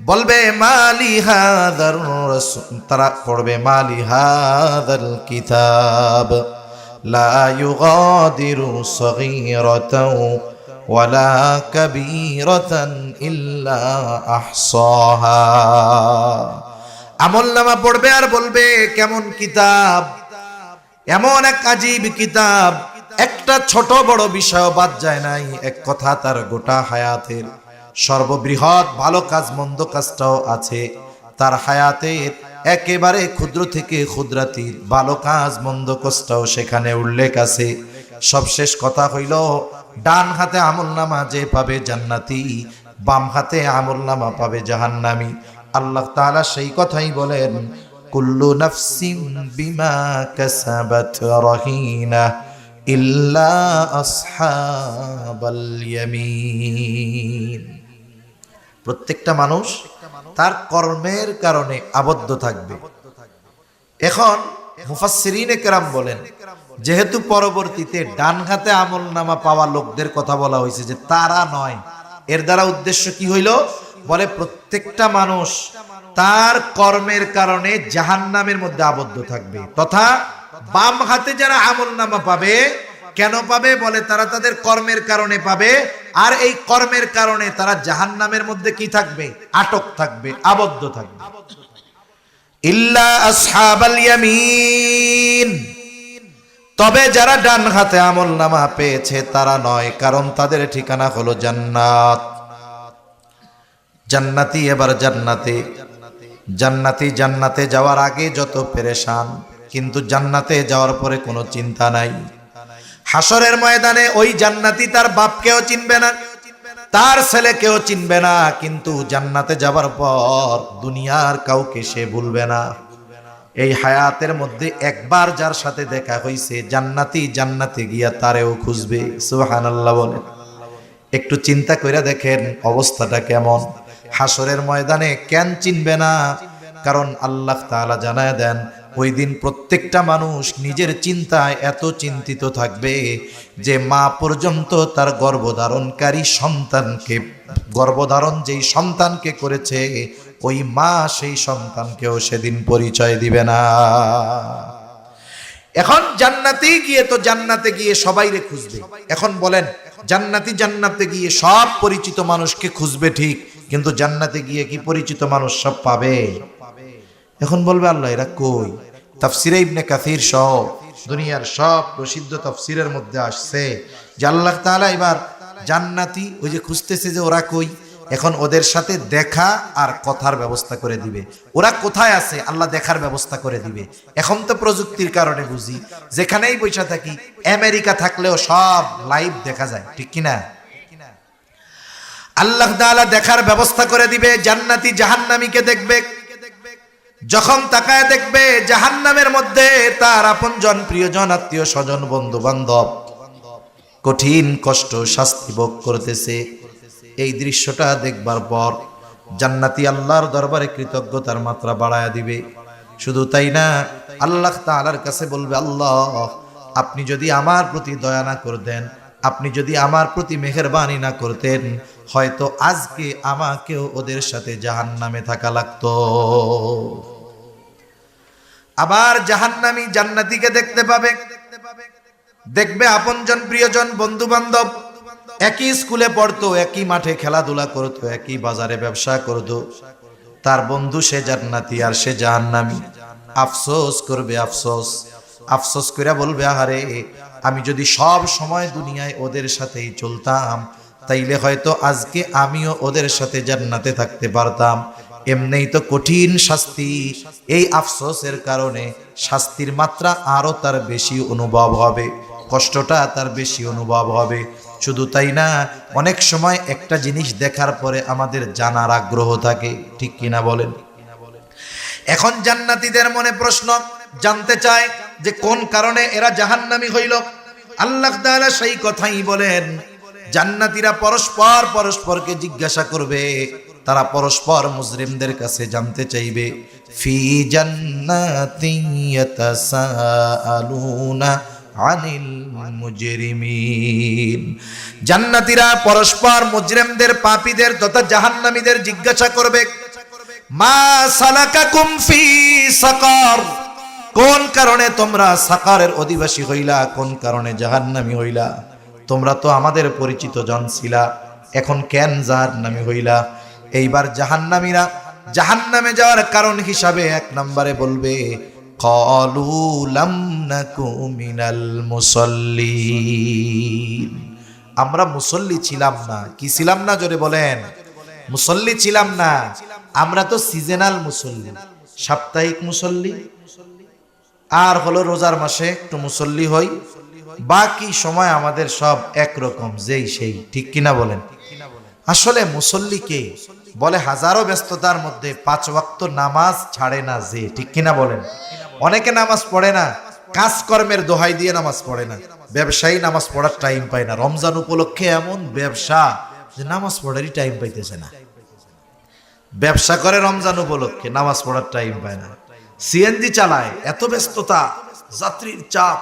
বলবে মালি হাদার রাসূল, তারা পড়বে মালি হাদাল কিতাব লা ইউগাদিরু সগীরাতাও ওয়ালা কাবীরাতান ইল্লা আহসাহা। আমলনামা পড়বে আর বলবে কেমন কিতাব, এমন এক আজীব কিতাব, একটা ছোট বড় বিষয় বাদ যায় নাই। এক কথা তার গোটা হায়াতের সর্ববৃহৎ ভালো কাজ মন্দ কাজটাও আছে তার হায়াতের একেবারে ক্ষুদ্র থেকে ক্ষুদ্রাতি ভালো কাজ মন্দ কাজটাও সেখানে উল্লেখ আছে। সবশেষ কথা হইল, ডান হাতে আমলনামা যে পাবে জান্নাতি, বাম হাতে আমলনামা পাবে জাহান্নামী। আল্লাহ তাআলা সেই কথাই বলেন, কুল্লু নাফসিন বিমা কাসাবাত রাহিনা ইল্লা আসহাবাল ইয়ামিন। প্রত্যেকটা মানুষ তার কর্মের কারণে আবদ্ধ থাকবে। এখন মুফাসসিরিনে কেরাম বলেন, যেহেতু পরবর্তীতে ডান হাতে আমলনামা পাওয়া লোকদের কথা বলা হয়েছে যে তারা নয়, এর দ্বারা উদ্দেশ্য কি হইল? বলে প্রত্যেকটা মানুষ তার কর্মের কারণে জাহান্নামের মধ্যে আবদ্ধ থাকবে। তথা বাম হাতে যারা আমলনামা পাবে, কেন পাবে? বলে তারা তাদের কর্মের কারণে পাবে, আর এই কর্মের কারণে তারা জাহান্নামের মধ্যে কি থাকবে? আটক থাকবে, আবদ্ধ থাকবে। ইল্লা আসহাবাল ইয়ামিন, তবে যারা ডান হাতে আমলনামা পেয়েছে তারা নয়, কারণ তাদের ঠিকানা হলো জান্নাত। জান্নাতি এবার জান্নাতে, জান্নাতে যাওয়ার আগে যত পেরেশান, কিন্তু জান্নাতে যাওয়ার পরে কোনো চিন্তা নাই। হাসরের ময়দানে ওই জান্নাতি তার বাপকেও চিনবে না, তার ছেলেকেও চিনবে না, কিন্তু জান্নাতে যাবার পর দুনিয়ার কাউকে সে ভুলবে না। এই হায়াতের মধ্যে একবার যার সাথে দেখা হইছে, জান্নাতে গিয়া তারেও খুঁজবে। সুবহানাল্লাহ বলেন। একটু চিন্তা করে দেখেন অবস্থাটা কেমন। হাসরের ময়দানে কেন চিনবে না? কারণ আল্লাহ তাআলা জানায় দেন, ওই দিন প্রত্যেকটা মানুষ নিজের চিন্তায় এত চিন্তিত থাকবে যে মা পর্যন্ত তার গর্ভধারণকারী সন্তানকে, গর্ভধারণ যেই সন্তানকে করেছে ওই মা সেই সন্তানকেও সেদিন পরিচয় দিবে না। এখন জান্নাতে গিয়ে সবাইরে খুঁজবে। এখন বলেন, জান্নাতে গিয়ে সব পরিচিত মানুষকে খুঁজবে ঠিক, কিন্তু জান্নাতে গিয়ে কি পরিচিত মানুষ সব পাবে? এখন বলবে আল্লাহ এরা কই? তাফসিরে ইবনে কাসির সহ দুনিয়ার সব প্রসিদ্ধ তাফসিরের মধ্যে আসছে যে আল্লাহ তাআলা এবার জান্নাতি ওই যে খুঁজতেছে যে ওরা কই, এখন ওদের সাথে দেখা আর কথার ব্যবস্থা করে দিবে। ওরা কোথায় আছে আল্লাহ দেখার ব্যবস্থা করে দিবে। এখন তো প্রযুক্তির কারণে বুঝি যেখানেই বসে থাকি, আমেরিকা থাকলেও সব লাইভ দেখা যায়, ঠিক কিনা? আল্লাহ তাআলা দেখার ব্যবস্থা করে দিবে। জান্নাতি জাহান্নামীকে দেখবে, যখন তাকায় দেখবে জাহান্নামের মধ্যে তার আপনজন, প্রিয়জন, আত্মীয় স্বজন, বন্ধু বান্ধব কঠিন কষ্ট শাস্তি ভোগ করতেছে। এই দৃশ্যটা দেখবার পর জান্নাতি আল্লাহর দরবারে কৃতজ্ঞতার মাত্রা বাড়ায়া দিবে। শুধু তাই না, আল্লাহ তাআলার কাছে বলবে, আল্লাহ আপনি যদি আমার প্রতি দয়া না করতেন, আপনি যদি আমার প্রতি মেহেরবানি না করতেন, হয়তো আজকে আমাকেও ওদের সাথে জাহান্নামে থাকা লাগতো। আবার জাহান্নামী জান্নাতীকে দেখতে পাবে, দেখবে আপনজন প্রিয়জন বন্ধু বান্ধব একই স্কুলে পড়তো, একই মাঠে খেলাধুলা করতো, একই বাজারে ব্যবসা করতো, তার বন্ধু সে জান্নাতি আর সে জাহান্নামী। আফসোস করবে, আফসোস আফসোস করে বলবে, আহারে আমি যদি সব সময় দুনিয়ায় ওদের সাথেই চলতাম, তাইলে হয়তো আজকে আমিও ওদের সাথে জান্নাতে থাকতে পারতাম। এমনিই তো কঠিন শাস্তি, এই আফসোসের কারণে শাস্তির মাত্রা আরো তার বেশি অনুভব হবে, কষ্টটা তার বেশি অনুভব হবে। শুধু তাই না, অনেক সময় একটা জিনিস দেখার পরে আমাদের জানার আগ্রহ থাকে, ঠিক কিনা বলেন? এখন জান্নাতীদের মনে প্রশ্ন, জানতে চায় যে কোন কারণে এরা জাহান্নামী হইল। আল্লাহ তাআলা সেই কথাই বলেন, জান্নাতীরা পরস্পর পরস্পরকে জিজ্ঞাসা করবে, তারা পরস্পর মুজরিমদের কাছে জানতে চাইবে, ফি জান্নাতিন ইয়াতাসাআলুনা আনিল মুজরিমিন। জান্নাতীরা পরস্পর মুজরিমদের, পাপীদের তথা জাহান্নামীদের জিজ্ঞাসা করবে, মা সালাকাকুম ফি সাকার, কোন কারণে তোমরা সাকারের অধিবাসী হইলা, কোন কারণে জাহান্নামী হইলা? তোমরা তো আমাদের পরিচিত জন ছিলা, এখন কেন জাহান্নামী হইলা? এইবার জাহান্নামীরা জাহান্নামে যাওয়ার কারণ হিসাবে এক নম্বরে বলবে, ক্বালু লাম নাকু মিনাল মুসাল্লিন, আমরা মুসল্লি ছিলাম না। কি ছিলাম না? জোরে বলেন। মুসল্লি ছিলাম না, আমরা তো সিজনাল মুসল্লি, সাপ্তাহিক মুসল্লি, আর হলো রোজার মাসে একটু মুসল্লি হই, বাকি সময় আমাদের সব একরকম, যেই সেই, ঠিক কিনা বলেন? আসলে মুসল্লি কে বলে? হাজারো ব্যস্ততার মধ্যে 5 ওয়াক্ত নামাজ ছাড়ে না যে, ঠিক কিনা বলেন? অনেকে নামাজ পড়ে না, কাজকর্মের দোহাই দিয়ে নামাজ পড়ে না, ব্যবসায়ী নামাজ পড়ার টাইম পায় না, রমজান উপলক্ষে এমন ব্যবসা যে নামাজ পড়ারই টাইম পাইতেছে না, ব্যবসা করে রমজান উপলক্ষে, নামাজ পড়ার টাইম পায় না, সিএনজি চালায়, এত ব্যস্ততা, যাত্রীর চাপ,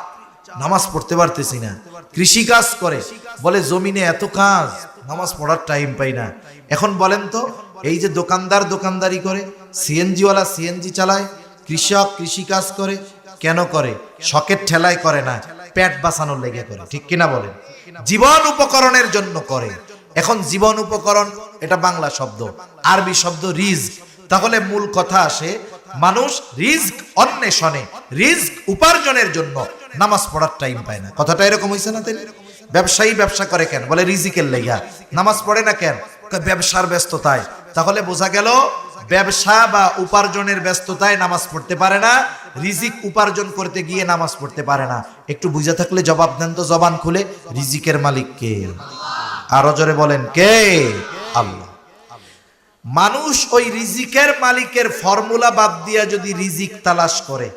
নামাজ পড়তে পারতেছি না, কৃষি কাজ করে, বলে জমিনে এত কাজ, নামাজ পড়ার টাইম পাই না। এখন বলেন তো, এই যে দোকানদার দোকানদারি করে, সিএনজিওয়ালা সিএনজি চালায়, কৃষক কৃষি কাজ করে, কেন করে? শখের ঠেলায় করে না, পেট বাঁচানোর লেগে করে, ঠিক কিনা বলেন? জীবন উপকরণের জন্য করে। এখন জীবন উপকরণ এটা বাংলা শব্দ, আরবি শব্দ রিজক। তাহলে মূল কথা আসে, মানুষ রিজক অন্বেষণে, রিজক উপার্জনের জন্য নামাজ পড়ার টাইম পায় না। কথাটা এরকম হইছে না? তাই ব্যবসায়ী ব্যবসা করে কেন? বলে রিজিকের লাইগা। নামাজ পড়ে না কেন? ব্যবসার ব্যস্ততায়। তাহলে বোঝা গেল ব্যবসা বা উপার্জনের ব্যস্ততায় নামাজ পড়তে পারে না, রিজিক উপার্জন করতে গিয়ে নামাজ পড়তে পারে না। একটু বুঝে থাকলে জবাব দেন তো জবান খুলে, রিজিকের মালিক কে? আরো জোরে বলেন, কে? আল্লাহ। মানুষ ওই রিজিকের মালিকের ফর্মুলা বাদ দিয়া যদি রিজিক তালাশ করে,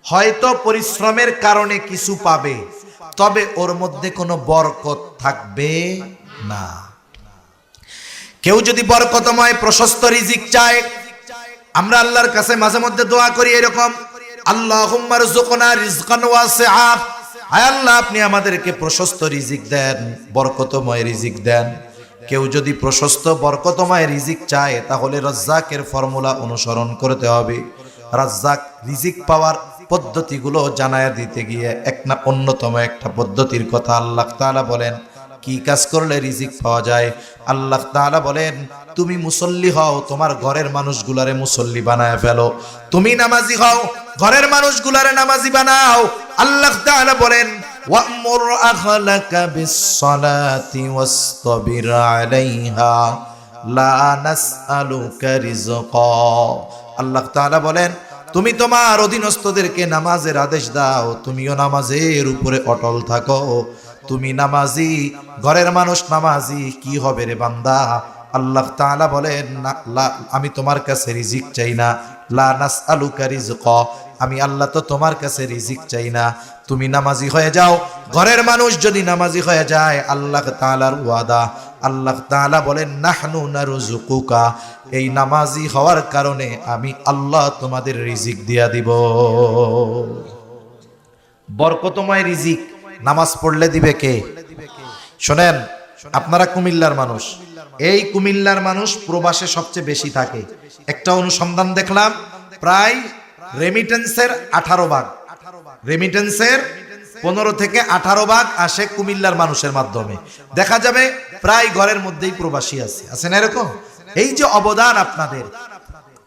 হয়তো পরিশ্রমের কারণে কিছু পাবে, তবে ওর মধ্যে কোনো বরকত থাকবে না। কেউ যদি বরকতময় প্রশস্ত রিজিক চায়, আমরা আল্লাহর কাছে মাঝে মধ্যে দোয়া করি এরকম, আল্লাহুম্মা রযুকনা রিজকান ওয়াসিআ, আয় আল্লাহ আপনি আমাদেরকে প্রশস্ত রিজিক দেন, বরকতময় রিজিক দেন। কেউ যদি প্রশস্ত বরকতময় রিজিক চায়, তাহলে রাজ্জাকের ফর্মুলা অনুসরণ করতে হবে। রাজ্জাক রিজিক পাওয়ার পদ্ধতিগুলো জানায়া দিতে গিয়ে অন্যতম একটা পদ্ধতির কথা আল্লাহ তাআলা বলেন, কি কাজ করলে রিজিক পাওয়া যায়? আল্লাহ তাআলা বলেন, তুমি মুসল্লি হও, তোমার ঘরের মানুষগুলারে মুসল্লি বানায় ফেলো। তুমি নামাজি হও, ঘরের মানুষগুলারে নামাজি বানাও। আল্লাহ তাআলা বলেন, ওয়া'মুর আহলাকা বিস-সালাতি ওয়াসতাবির আলাইহা লা নাসআলুকা রিজকা। আল্লাহ তাআলা বলেন, তুমি তোমার অধীনস্থদেরকে নামাজের আদেশ দাও, তুমিও নামাজের উপরে অটল থাকো। তুমি নামাজি, ঘরের মানুষ নামাজি, কি হবে রে বান্দা? আল্লাহ তাআলা বলেন, আমি তোমার কাছে রিজিক চাই না, লা নাসআলুকা রিজকা, আমি আল্লাহ তো তোমার কাছে রিজিক চাই না, তুমি নামাজি হয়ে যাও। ঘরের মানুষ যদি নামাজি হয়ে যায়, আল্লাহ তাআলার ওয়াদা, আল্লাহ তাআলা বলেন নাহনু নারযুকুকা, এই নামাজি হওয়ার কারণে আমি আল্লাহ তোমাদের রিজিক দিয়া দিব। বরকতময় রিজিক নামাজ পড়লে দিবে কে? শোনেন, আপনারা কুমিল্লার মানুষ, এই কুমিল্লার মানুষ প্রবাসে সবচেয়ে বেশি থাকে। একটা অনুসন্ধান দেখলাম, প্রায় রেমিটেন্সের 18 ভাগ, রেমিটেন্সের 15 থেকে 18 ভাগ আসে কুমিল্লার মানুষের মাধ্যমে। দেখা যাবে প্রায় ঘরের মধ্যেই প্রবাসী আছে না এরকম? এই যে অবদান আপনাদের,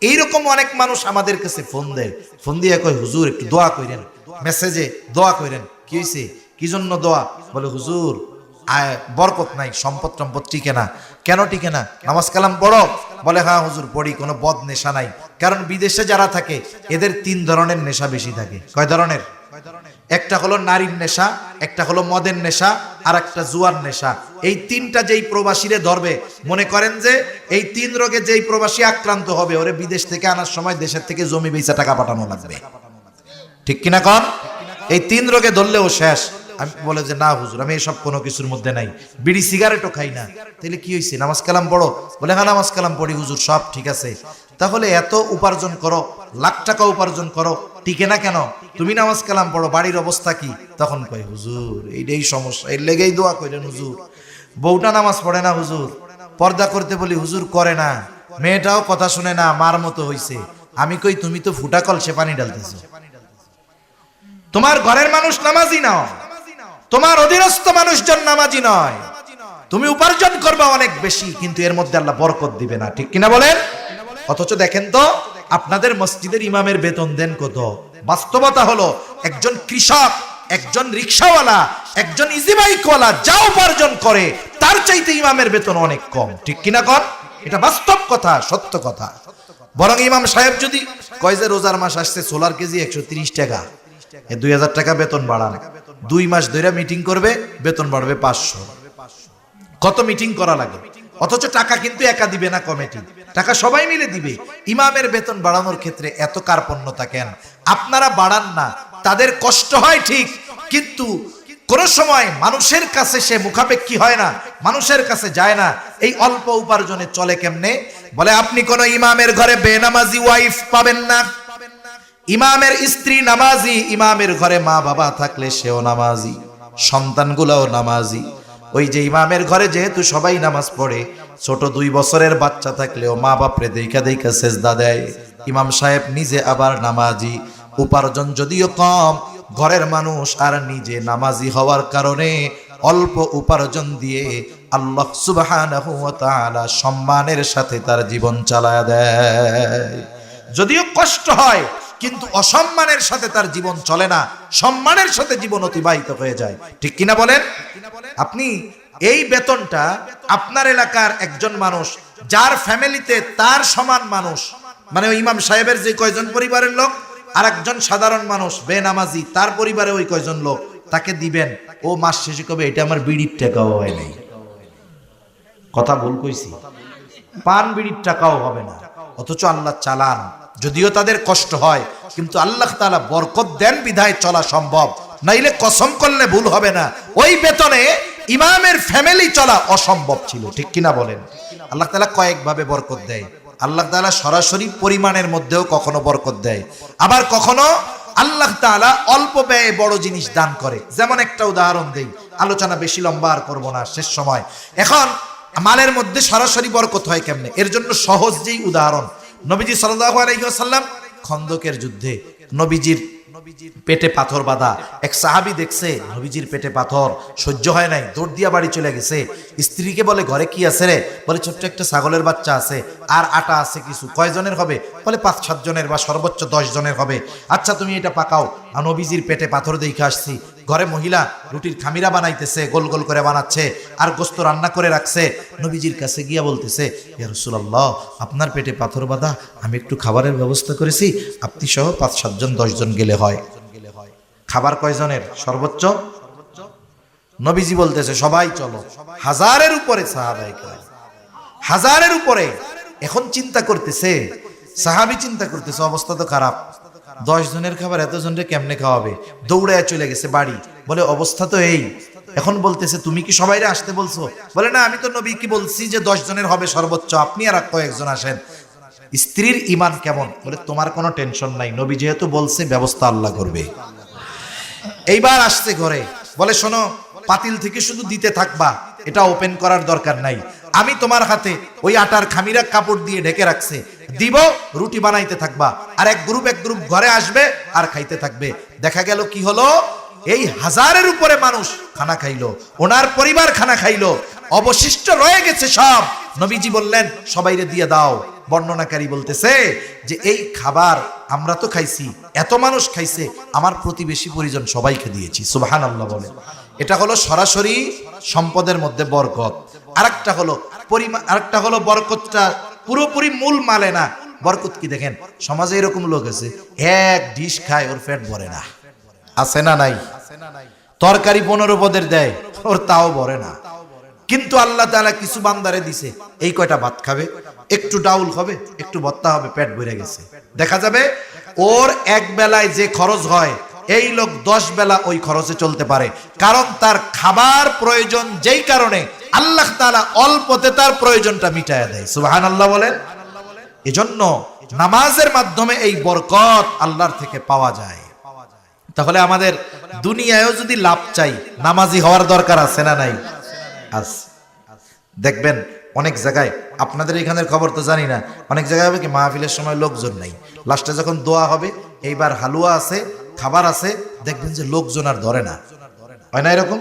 এইরকম অনেক মানুষ আমাদের কাছে ফোন দেয়, ফোন দিয়ে কয় হুজুর একটু দোয়া করেন, মেসেজে দোয়া করেন। কি হয়েছে, কি জন্য দোয়া? বলে হুজুর বরকত নাই, সম্পদ টম্পদ টিকে না। কেন টিকে না? নামাজ কালাম পড়ো? বলে হ্যাঁ হুজুর পড়ি, কোনো বদ নেশা নাই। কারণ বিদেশে যারা থাকে এদের 3 ধরনের নেশা বেশি থাকে। কয় ধরনের? একটা হলো নারীর নেশা, একটা হলো মদের নেশা, আর একটা জুয়ার নেশা। এই 3টা যেই প্রবাসীরে ধরবে, মনে করেন যে এই 3 রোগে যেই প্রবাসী আক্রান্ত হবে, ওরে বিদেশ থেকে আনার সময় দেশের থেকে জমি বেচা টাকা পাঠানো লাগবে। ঠিক কিনা কন? এই 3 রোগে ধরলেও শেষ। আমি বলে যে না হুজুর আমি এসব কোনো কিছুর মধ্যে নাই, বিড়ি সিগারেটও খাই না। তাহলে কি হয়েছে, নামাজ কালাম পড়ো? বলে হ্যাঁ নামাজ কালাম পড়ি হুজুর, সব ঠিক আছে। তাহলে এত উপার্জন করো, লাখ টাকা উপার্জন করো, টিকে না কেন? তুমি নামাজ কালাম পড়ো, বাড়ির অবস্থা কি? তখন কই হুজুর এইটাই সমস্যা, এর লেগেই দোয়া করেন হুজুর। বউটা নামাজ পড়ে না হুজুর, পর্দা করতে বলি হুজুর করে না, মেয়েটাও কথা শুনে না, মার মতো হইছে। আমি কই তুমি তো ফুটা কলসে পানি ঢালতেছো। তোমার ঘরের মানুষ নামাজি নয়, তোমার অধীনস্থ মানুষজন নামাজি নয়। তুমি উপার্জন করবা অনেক বেশি, কিন্তু এর মধ্যে আল্লাহ বরকত দিবে না। ঠিক কিনা বলেন? অথচ দেখেন তো আপনাদের মসজিদের ইমামের বেতন দেন কত? বাস্তবতা হলো একজন কৃষক, একজন রিকশাওয়ালা, একজন ইজি বাইকওয়ালা যা উপার্জন করে তার চাইতে ইমামের বেতন অনেক কম। ঠিক কিনা কর? এটা বাস্তব কথা, সত্য কথা। বরং ইমাম সাহেব যদি কয় যে রোজার মাস আসছে, সোলার কেজি 130 টাকা, 2000 টাকা বেতন বাড়ান, 2 মাস ধরে মিটিং করবে, বেতন বাড়বে 500। কত মিটিং করা লাগে? অথচ টাকা কিন্তু একা দিবে না কমিটি, টাকা সবাই মিলে দিবে। ইমামের বেতন বাড়ানোর ক্ষেত্রে এত কার্পণ্যতা কেন? আপনারা বাড়ান না, তাদের কষ্ট হয় ঠিক, কিন্তু কোন সময় মানুষের কাছে সে মুখাপেক্ষী হয় না, মানুষের কাছে যায় না। এই অল্প উপার্জনে চলে কেমনে? বলে আপনি কোন ইমামের ঘরে বেনামাজি ওয়াইফ পাবেন না। ইমামের স্ত্রী নামাজি, ইমামের ঘরে মা বাবা থাকলে সেও নামাজি, সন্তানগুলোও নামাজি। ওই যে ইমামের ঘরে যেহেতু সবাই নামাজ পড়ে, ছোট 2 বছরের বাচ্চা থাকলেও মা বাপরে দেখা দেখা সেজদা দেয়। ইমাম সাহেব নিজে আবার নামাজি, উপার্জন যদিও কম, ঘরের মানুষ আর নিজে নামাজি হওয়ার কারণে অল্প উপার্জন দিয়ে আল্লাহ সুবহানাহু ওয়া তাআলা সম্মানের সাথে তার জীবন চালায়া দেয়। যদিও কষ্ট হয়, কিন্তু অসম্মানের সাথে তার জীবন চলে না, সম্মানের সাথে জীবন অতিবাহিত হয়ে যায়। ঠিক কিনা বলেন? আপনি এই বেতনটা আপনার এলাকার একজন মানুষ, যার ফ্যামিলিতে তার সমান মানুষ, মানে ওই ইমাম সাহেবের যে কয়জন পরিবারের লোক, আর একজন সাধারণ মানুষ বেনামাজি, তার পরিবারে ওই কয়জন লোক, তাকে দিবেন, ও মাস শেষে কবে এটা আমার বিড়ির টাকাও হয় নাই। কথা ভুল কইছি? পান বিড়ির টাকাও হবে না। অথচ আল্লাহ চালান, যদিও তাদের কষ্ট হয়, কিন্তু আল্লাহ তাআলা বরকত দেন বিধায় চলা সম্ভব। নাইলে কসম করলে ভুল হবে না, ওই বেতনে ইমামের ফ্যামিলি চলা অসম্ভব ছিল। ঠিক কিনা বলেন? আল্লাহ তাআলা কয়েকভাবে বরকত দেয়। আল্লাহ তাআলা সরাসরি পরিমাণের মধ্যেও কখনো বরকত দেয়, আবার কখনো আল্লাহ তাআলা অল্প ব্যয়ে বড় জিনিস দান করে। যেমন একটা উদাহরণ দেই, আলোচনা বেশি লম্বা আর করবো না, শেষ সময়। এখন মালের মধ্যে সরাসরি বরকত হয় কেমনে? এর জন্য সহজ যেই উদাহরণ, নবীজি সাল্লাল্লাহু আলাইহি ওয়াসাল্লাম খন্দকের যুদ্ধে নবীজির পেটে পাথর বাঁধা, এক সাহাবী দেখছে নবীজির পেটে পাথর, সহ্য হয় নাই, দৌড় দিয়া বাড়ি চলে গেছে। স্ত্রীকে বলে ঘরে কি আছে রে? বলে ছোট্ট একটা ছাগলের বাচ্চা আছে, আর আটা আছে কিছু। কয়জনের হবে? বলে 5-7 জনের বা সর্বোচ্চ 10 জনের হবে। আচ্ছা তুমি এটা পাকাও। আর নবীজির পেটে পাথর দেখে আসছি, ঘরে মহিলা রুটির খামিরা বানাইতেছে, গোল গোল করে বানাচ্ছে, আর গোস্ত রান্না করে রাখছে। নবীজির কাছে গিয়া বলতেছে, ইয়া রাসূলুল্লাহ, আপনার পেটে পাথর বাঁধা, আমি একটু খাবারের ব্যবস্থা করেছি, আপনি সহ 5-7 জন 10 জন গেলে হয়। খাবার কয়জনের? সর্বোচ্চ। নবীজি বলতেছে সবাই চলো। 1000-এর উপরে সাহাবায়ে কেরাম, 1000-এর উপরে। এখন চিন্তা করতেছে সাহাবী, চিন্তা করতেছে অবস্থা তো খারাপ, 10 জনের খাবার এত জনরে কেমনে খাওয়াবে, দৌড়ে চলে গেছে বাড়ি। বলে অবস্থা তো এই। এখন বলতেছে তুমি কি সবাইরে আসতে বলছো? বলে না, আমি তো নবী কি বলছি যে 10 জনের হবে সর্বোচ্চ, আপনি আর কয়েকজন আসেন। স্ত্রীর ঈমান কেমন? বলে তোমার কোনো টেনশন নাই, নবী যেহেতু বলছে ব্যবস্থা আল্লাহ করবে। এইবার আসছে ঘরে, বলে শোনো, পাতিল থেকে শুধু দিতে থাকবা, এটা ওপেন করার দরকার নাই। আমি তোমার হাতে ওই আটার খামিরা কাপড় দিয়ে ঢেকে রাখছে, দিব, রুটি বানাইতে থাকবা, আর এক গ্রুপ ঘরে আসবে আর খাইতে থাকবে। দেখা গেল কি হলো, এই 1000-এর উপরে মানুষ খানা খাইলো, ওনার পরিবার খানা খাইলো, অবশিষ্ট রয়ে গেছে সব। নবীজি বললেন সবাইরে দিয়ে দাও। বর্ণনাকারী বলতেছে যে এই খাবার আমরা তো খাইছি, এত মানুষ খাইছে, আমার প্রতিবেশী পরিজন সবাইকে দিয়েছি। সুবহানাল্লাহ বলে। এটা হলো সরাসরি সম্পদের মধ্যে বরকত। আরেকটা হলো আরেকটা হলো বরকতটা পুরোপুরি মূল মালে না। বরকত কি দেখেন, সমাজে এরকম লোক আছে, এক ডিশ খায় ওর পেট ভরে না, আছে না নাই? তরকারি 15 পদের দেয়, ওর তাও ভরে না। কিন্তু আল্লাহ তাআলা কিছু বান্দারে দিছে, এই কয়টা ভাত খাবে, একটু ডাউল হবে, একটু ভর্তা হবে, পেট ভরে গেছে। দেখা যাবে ওর এক বেলায় যে খরচ হয়, এই লোক 10 বেলা ওই খরচে চলতে পারে, কারণ তার খাবার প্রয়োজন, যেই কারণে আল্লাহ তাআলা অল্পতে তার প্রয়োজনটা মিটায়া দেয়। সুবহানাল্লাহ বলেন। এজন্য নামাজের মাধ্যমে এই বরকত আল্লাহর থেকে পাওয়া যায়। তাহলে আমাদের দুনিয়ায়ও যদি লাভ চাই, নামাজি হওয়ার দরকার আছে না নাই? আছে। দেখবেন অনেক জায়গায়, আপনাদের এখানের খবর তো জানি না, অনেক জায়গায় হবে কি মাহফিলের সময় লোকজন নাই, লাস্টে যখন দোয়া হবে, এইবার হালুয়া আছে, খাবার আছে, দেখবেন যে লোকজন আর ধরে না। হয় না এরকম?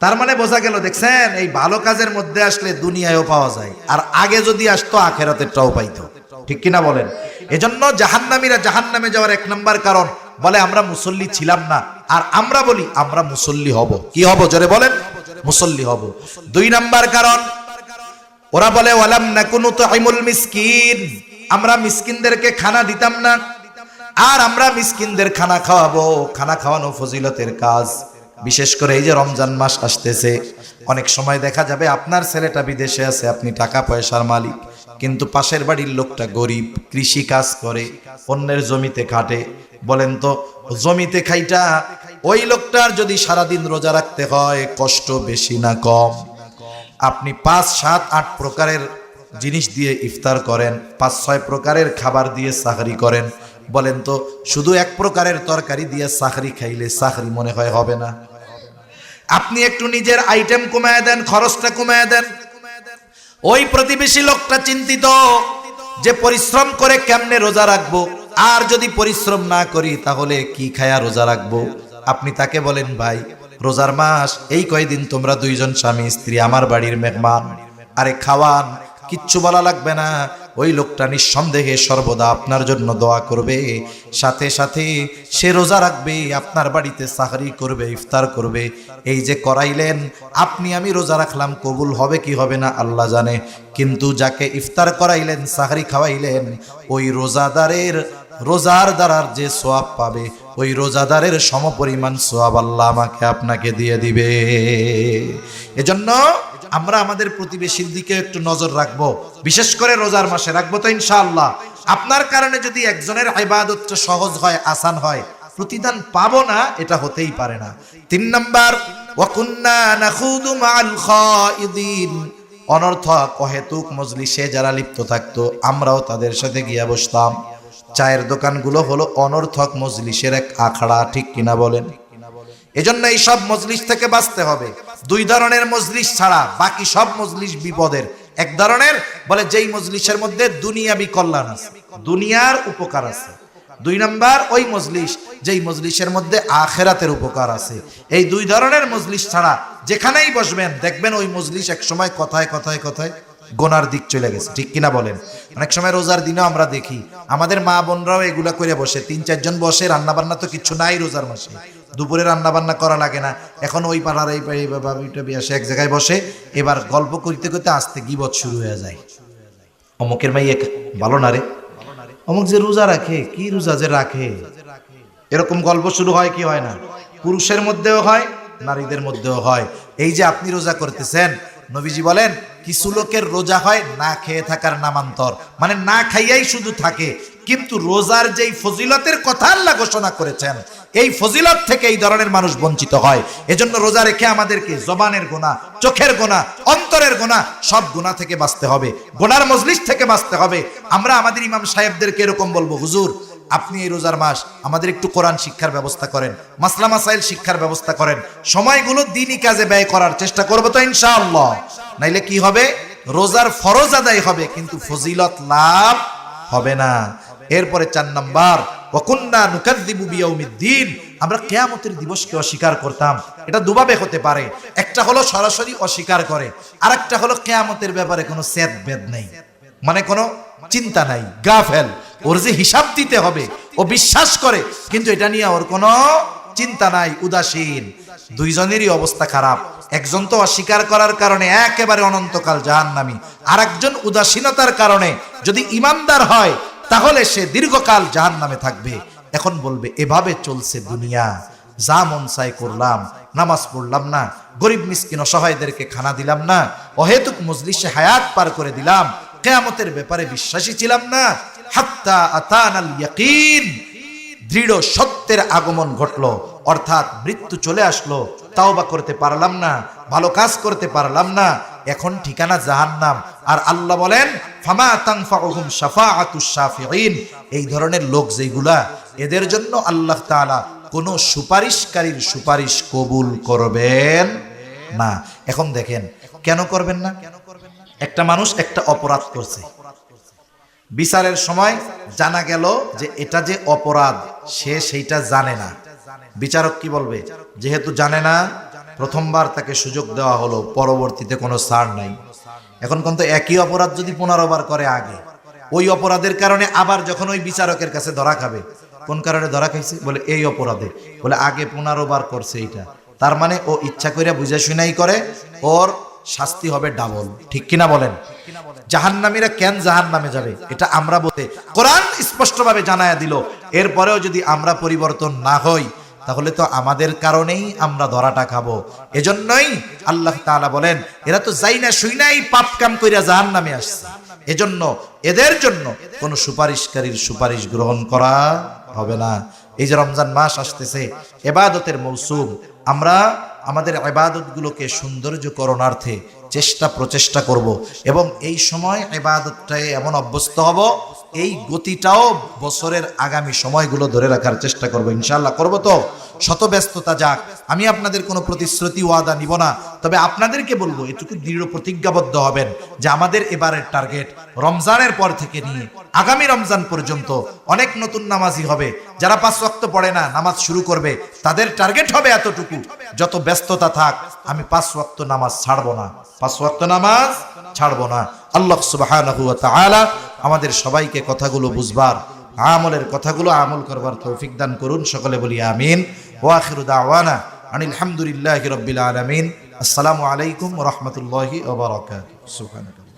তার মানে বোঝা গেল, দেখছেন, এই ভালো কাজের মধ্যে আসলে দুনিয়ায়ও পাওয়া যায়, আর আগে যদি আসতো আখেরাতেরটাও পাইতো। ঠিক কিনা বলেন? এজন্য জাহান্নামীরা জাহান্নামে যাওয়ার 1 নাম্বার কারণ, বলে আমরা মুসল্লি ছিলাম না, আর আমরা বলি আমরা মুসল্লি হব। কি হব? জোরে বলেন। মুসল্লি হব। 2 নাম্বার কারণ, ওরা বলে ওয়ালাম নাকুনু তুইমুল মিসকিন, আমরা মিসকিনদেরকে খানা দিতাম না, আর আমরা মিসকিনদের খানা খাওয়াবো। খানা খাওয়ানো ফজিলতের কাজ। বিশেষ করে এই যে রমজান মাস আসতেছে, অনেক সময় দেখা যাবে আপনার ছেলেটা বিদেশে আছে, আপনি টাকা পয়সার মালিক, কিন্তু পাশের বাড়ির লোকটা গরিব, কৃষি কাজ করে, অন্যের জমিতে খাটে। বলেন তো, জমিতে খাইটা ওই লোকটার যদি সারাদিন রোজা রাখতে হয়, কষ্ট বেশি না কম? আপনি 5, 7, 8 প্রকারের জিনিস দিয়ে ইফতার করেন, 5-6 প্রকারের খাবার দিয়ে সাহরি করেন, বলেন তো শুধু 1 প্রকারের তরকারি দিয়ে সাহরি খাইলে সাহরি মনে হয় হবে না? আপনি একটু নিজের আইটেম কমায় দেন, খরচটা কমায় দেন। ওই প্রতিবেশী লোকটা চিন্তিত যে পরিশ্রম করে কেমনে রোজা রাখবো, আর যদি পরিশ্রম না করি তাহলে কি খায়া রোজা রাখবো। আপনি তাকে বলেন, ভাই রোজার মাস, এই কয়দিন তোমরা 2 জন স্বামী স্ত্রী আমার বাড়ির মেহমান, আরে খাওয়ান, কিচ্ছু বলা লাগবে না। ওই লোকটা নিঃসন্দেহে সর্বদা আপনার জন্য দোয়া করবে, সাথে সাথে সে রোজা রাখবে, আপনার বাড়িতে সাহরি করবে, ইফতার করবে। এই যে করাইলেন, আপনি আমি রোজা রাখলাম, কবুল হবে কি হবে না আল্লাহ জানে, কিন্তু যাকে ইফতার করাইলেন, সাহরি খাওয়াইলেন, ওই রোজার দ্বারার যে সোয়াব পাবে, ওই রোজাদারের সমপরিমাণ সোয়াব আল্লাহ আমাকে আপনাকে দিয়ে দিবে। এজন্য আমরা আমাদের প্রতিবেশীর দিকে একটু নজর রাখবো, বিশেষ করে রোজার মাসে রাখবো তো ইনশাআল্লাহ। আপনার কারণে যদি একজনের ইবাদতটা সহজ হয়, আসান হয়, প্রতিদান পাবো না এটা হতেই পারে না। 3 নাম্বার, ওয়া কুন্না নাখুদু মাআল খাইদিন, অনর্থক অহেতুক মজলিসে যারা লিপ্ত থাকতো, আমরাও তাদের সাথে গিয়া বসতাম। চায়ের দোকানগুলো হলো অনর্থক মজলিসের এক আখড়া। ঠিক কিনা বলেন? এজন্য এই সব মজলিস থেকে বাঁচতে হবে। 2 ধরনের মজলিস ছাড়া বাকি সব মজলিস বিপদের। 1 ধরনের, বলে যেই মজলিসের মধ্যে দুনিয়াবি কল্যাণ আছে, দুনিয়ার উপকার আছে। 2 নাম্বার, ওই মজলিস যেই মজলিসের মধ্যে আখেরাতের উপকার আছে। এই 2 ধরনের মজলিস ছাড়া যেখানেই বসবেন, দেখবেন ওই মজলিস এক সময় কথায় কথায় কথায় গোনার দিক চলে গেছে। ঠিক কিনা বলেন? অনেক সময় রোজার দিনেও আমরা দেখি আমাদের মা বোনরাও এগুলা করে বসে, 3-4 জন বসে, রান্না বান্না তো কিছু নাই রোজার মাসে, দুপুরে রান্না বান্না করা লাগে না। এখন ওই পাড়ার এই বাবিটা বিয়াসে এক জায়গায় বসে, এবার গল্প করতে করতে আস্তে গিবত শুরু হয়ে যায়। অমুকের মাই ভালো না রে, অমুক যে রোজা রাখে, কি রোজা যে রাখে, এরকম গল্প শুরু হয় কি হয় না? পুরুষের মধ্যেও হয়, নারীদের মধ্যেও হয়। এই যে আপনি রোজা করতেছেন, নবীজি বলেন কিছু লোকের রোজা হয় না খেয়ে থাকার নামান্তর, মানে না খাইয়াই শুধু থাকে। কিন্তু রোজার যেই ফজিলতের কথা আল্লাহ ঘোষণা করেছেন, এই ফজিলত থেকে এই ধরনের মানুষ বঞ্চিত হয়। এজন্য রোজা রেখে আমাদেরকে জবানের গুনাহ, চোখের গুনাহ, অন্তরের গুনাহ, সব গুনাহ থেকে বাঁচতে হবে, গুনার মজলিস থেকে বাঁচতে হবে। আমরা আমাদের ইমাম সাহেবদেরকে এরকম বলবো, হুজুর আপনি এই রোজার মাস আমাদের একটু কোরআন শিক্ষার ব্যবস্থা করেন, মাসলা মাসাইল শিক্ষার ব্যবস্থা করেন, সময়গুলো দ্বীনি কাজে ব্যয় করার চেষ্টা করবো তো ইনশাআল্লাহ। নাইলে কি হবে, রোজার ফরজ আদায় হবে কিন্তু ফজিলত লাভ হবে না। এরপরে ৪ নাম্বার, ওয়াকুন্না নুকাযযিবু বিয়াউমিদ্দিন, আমরা কিয়ামতের দিবসকে অস্বীকার করতাম। এটা দুভাবে হতে পারে, একটা হলো সরাসরি অস্বীকার করে, আরেকটা হলো কিয়ামতের ব্যাপারে কোনো সেদ বেদ নেই, মানে কোনো চিন্তা নাই, গাফেল, ওর যে হিসাব দিতে হবে ও বিশ্বাস করে কিন্তু এটা নিয়ে ওর কোনো চিন্তা নাই, উদাসীন। দুইজনেরই অবস্থা খারাপ, একজন তো অস্বীকার করার কারণে একেবারে অনন্তকাল জাহান্নামী, আরেকজন উদাসীনতার কারণে যদি ইমানদার হয় তাহলে সে দীর্ঘকাল জাহান্নামে থাকবে। এখন বলবে এভাবে চলছে দুনিয়া, যা মন চাই করলাম, নামাজ পড়লাম না, গরিব মিসকিন অসহায়দেরকে খানা দিলাম না, অহেতুক মজলিসে হায়াত পার করে দিলাম, কিয়ামতের ব্যাপারে বিশ্বাসী ছিলাম না, হাত্তা আতানাল ইয়াকিন, দৃঢ় সত্যের আগমন ঘটলো, অর্থাৎ মৃত্যু চলে আসলো, তাওবা করতে পারলাম না, ভালো কাজ করতে পারলাম না, এখন ঠিকানা জাহান্নাম। আর আল্লাহ বলেন ফামা তানফাউহুম শাফাআতুশ শাফিঈন, এই ধরনের লোক যেগুলা, এদের জন্য আল্লাহ তাআলা কোনো সুপারিশকারীর সুপারিশ কবুল করবেন না। এখন দেখেন কেন করবেন না, একটা মানুষ একটা অপরাধ করছে, বিচারের সময় জানা গেল যে এটা যে অপরাধ সে সেইটা জানে না, বিচারক কি বলবে, যেহেতু জানে না প্রথমবার তাকে সুযোগ দেওয়া হলো, পরবর্তীতে কোনো ছাড় নাই। এখন কিন্তু একই অপরাধ যদি 15 বার করে আগে, ওই অপরাধের কারণে আবার যখন ওই বিচারকের কাছে ধরা খাবে, কোন কারণে ধরা খাইছে, বলে এই অপরাধে, বলে আগে 15 বার করছে এইটা, তার মানে ও ইচ্ছা করে বুঝে শুনাই করে, ওর শাস্তি হবে ডাবল। ঠিক কিনা বলেন? জাহান্নামীরা কেন জাহান্নামে যাবে এটা আমরা বলতে, কোরআন স্পষ্টভাবে জানায়া দিল। এরপরেও যদি আমরা পরিবর্তন না হই তাহলে তো আমাদের কারণেই আমরা ধরাটা খাবো। এজন্যই আল্লাহ তাআলা বলেন এরা তো যাই না শুই নাই পাপ কাম কইরা জাহান্নামে আসছে, এজন্য এদের জন্য কোনো সুপারিশকারীর সুপারিশ গ্রহণ করা হবে না। এই যে রমজান মাস আসতেছে, ইবাদতের মৌসুম, আমরা আমাদের ইবাদতগুলোকে সৌন্দর্য করণার্থে চেষ্টা প্রচেষ্টা করব এবং এই সময় ইবাদতটায় এমন অভ্যস্ত হব, এই গতিটাও বছরের আগামী সময়গুলো ধরে রাখার চেষ্টা করব, ইনশাআল্লাহ করব। তো শত ব্যস্ততা যাক, আমি আপনাদের কোনো প্রতিশ্রুতি ওয়াদা নিব না, তবে আপনাদেরকে বলবো এটুকু দৃঢ় প্রতিজ্ঞাবদ্ধ হবেন যে আমাদের এবারের টার্গেট রমজানের পর থেকে নিয়ে আগামী রমজান পর্যন্ত অনেক নতুন নামাজি হবে, যারা 5 ওয়াক্ত পড়ে না নামাজ শুরু করবে, তাদের টার্গেট হবে এতটুকু, যত ব্যস্ততা থাক আমি 5 ওয়াক্ত নামাজ ছাড়বো না, 5 ওয়াক্ত নামাজ ছাড়বো না। আল্লাহ সুবহানাহু ওয়া তাআলা আমাদের সবাইকে কথাগুলো বুঝবার, আমলের কথাগুলো আমল করবার তৌফিক দান করুন। সকলে বলি আমিন। ওয়া আখিরু দাওয়ানা আনিল হামদুলিল্লাহি রাব্বিল আলামিন। আসসালামু আলাইকুম ওয়া রাহমাতুল্লাহি ওয়া বারাকাতুহু। সুবহানাল্লাহ।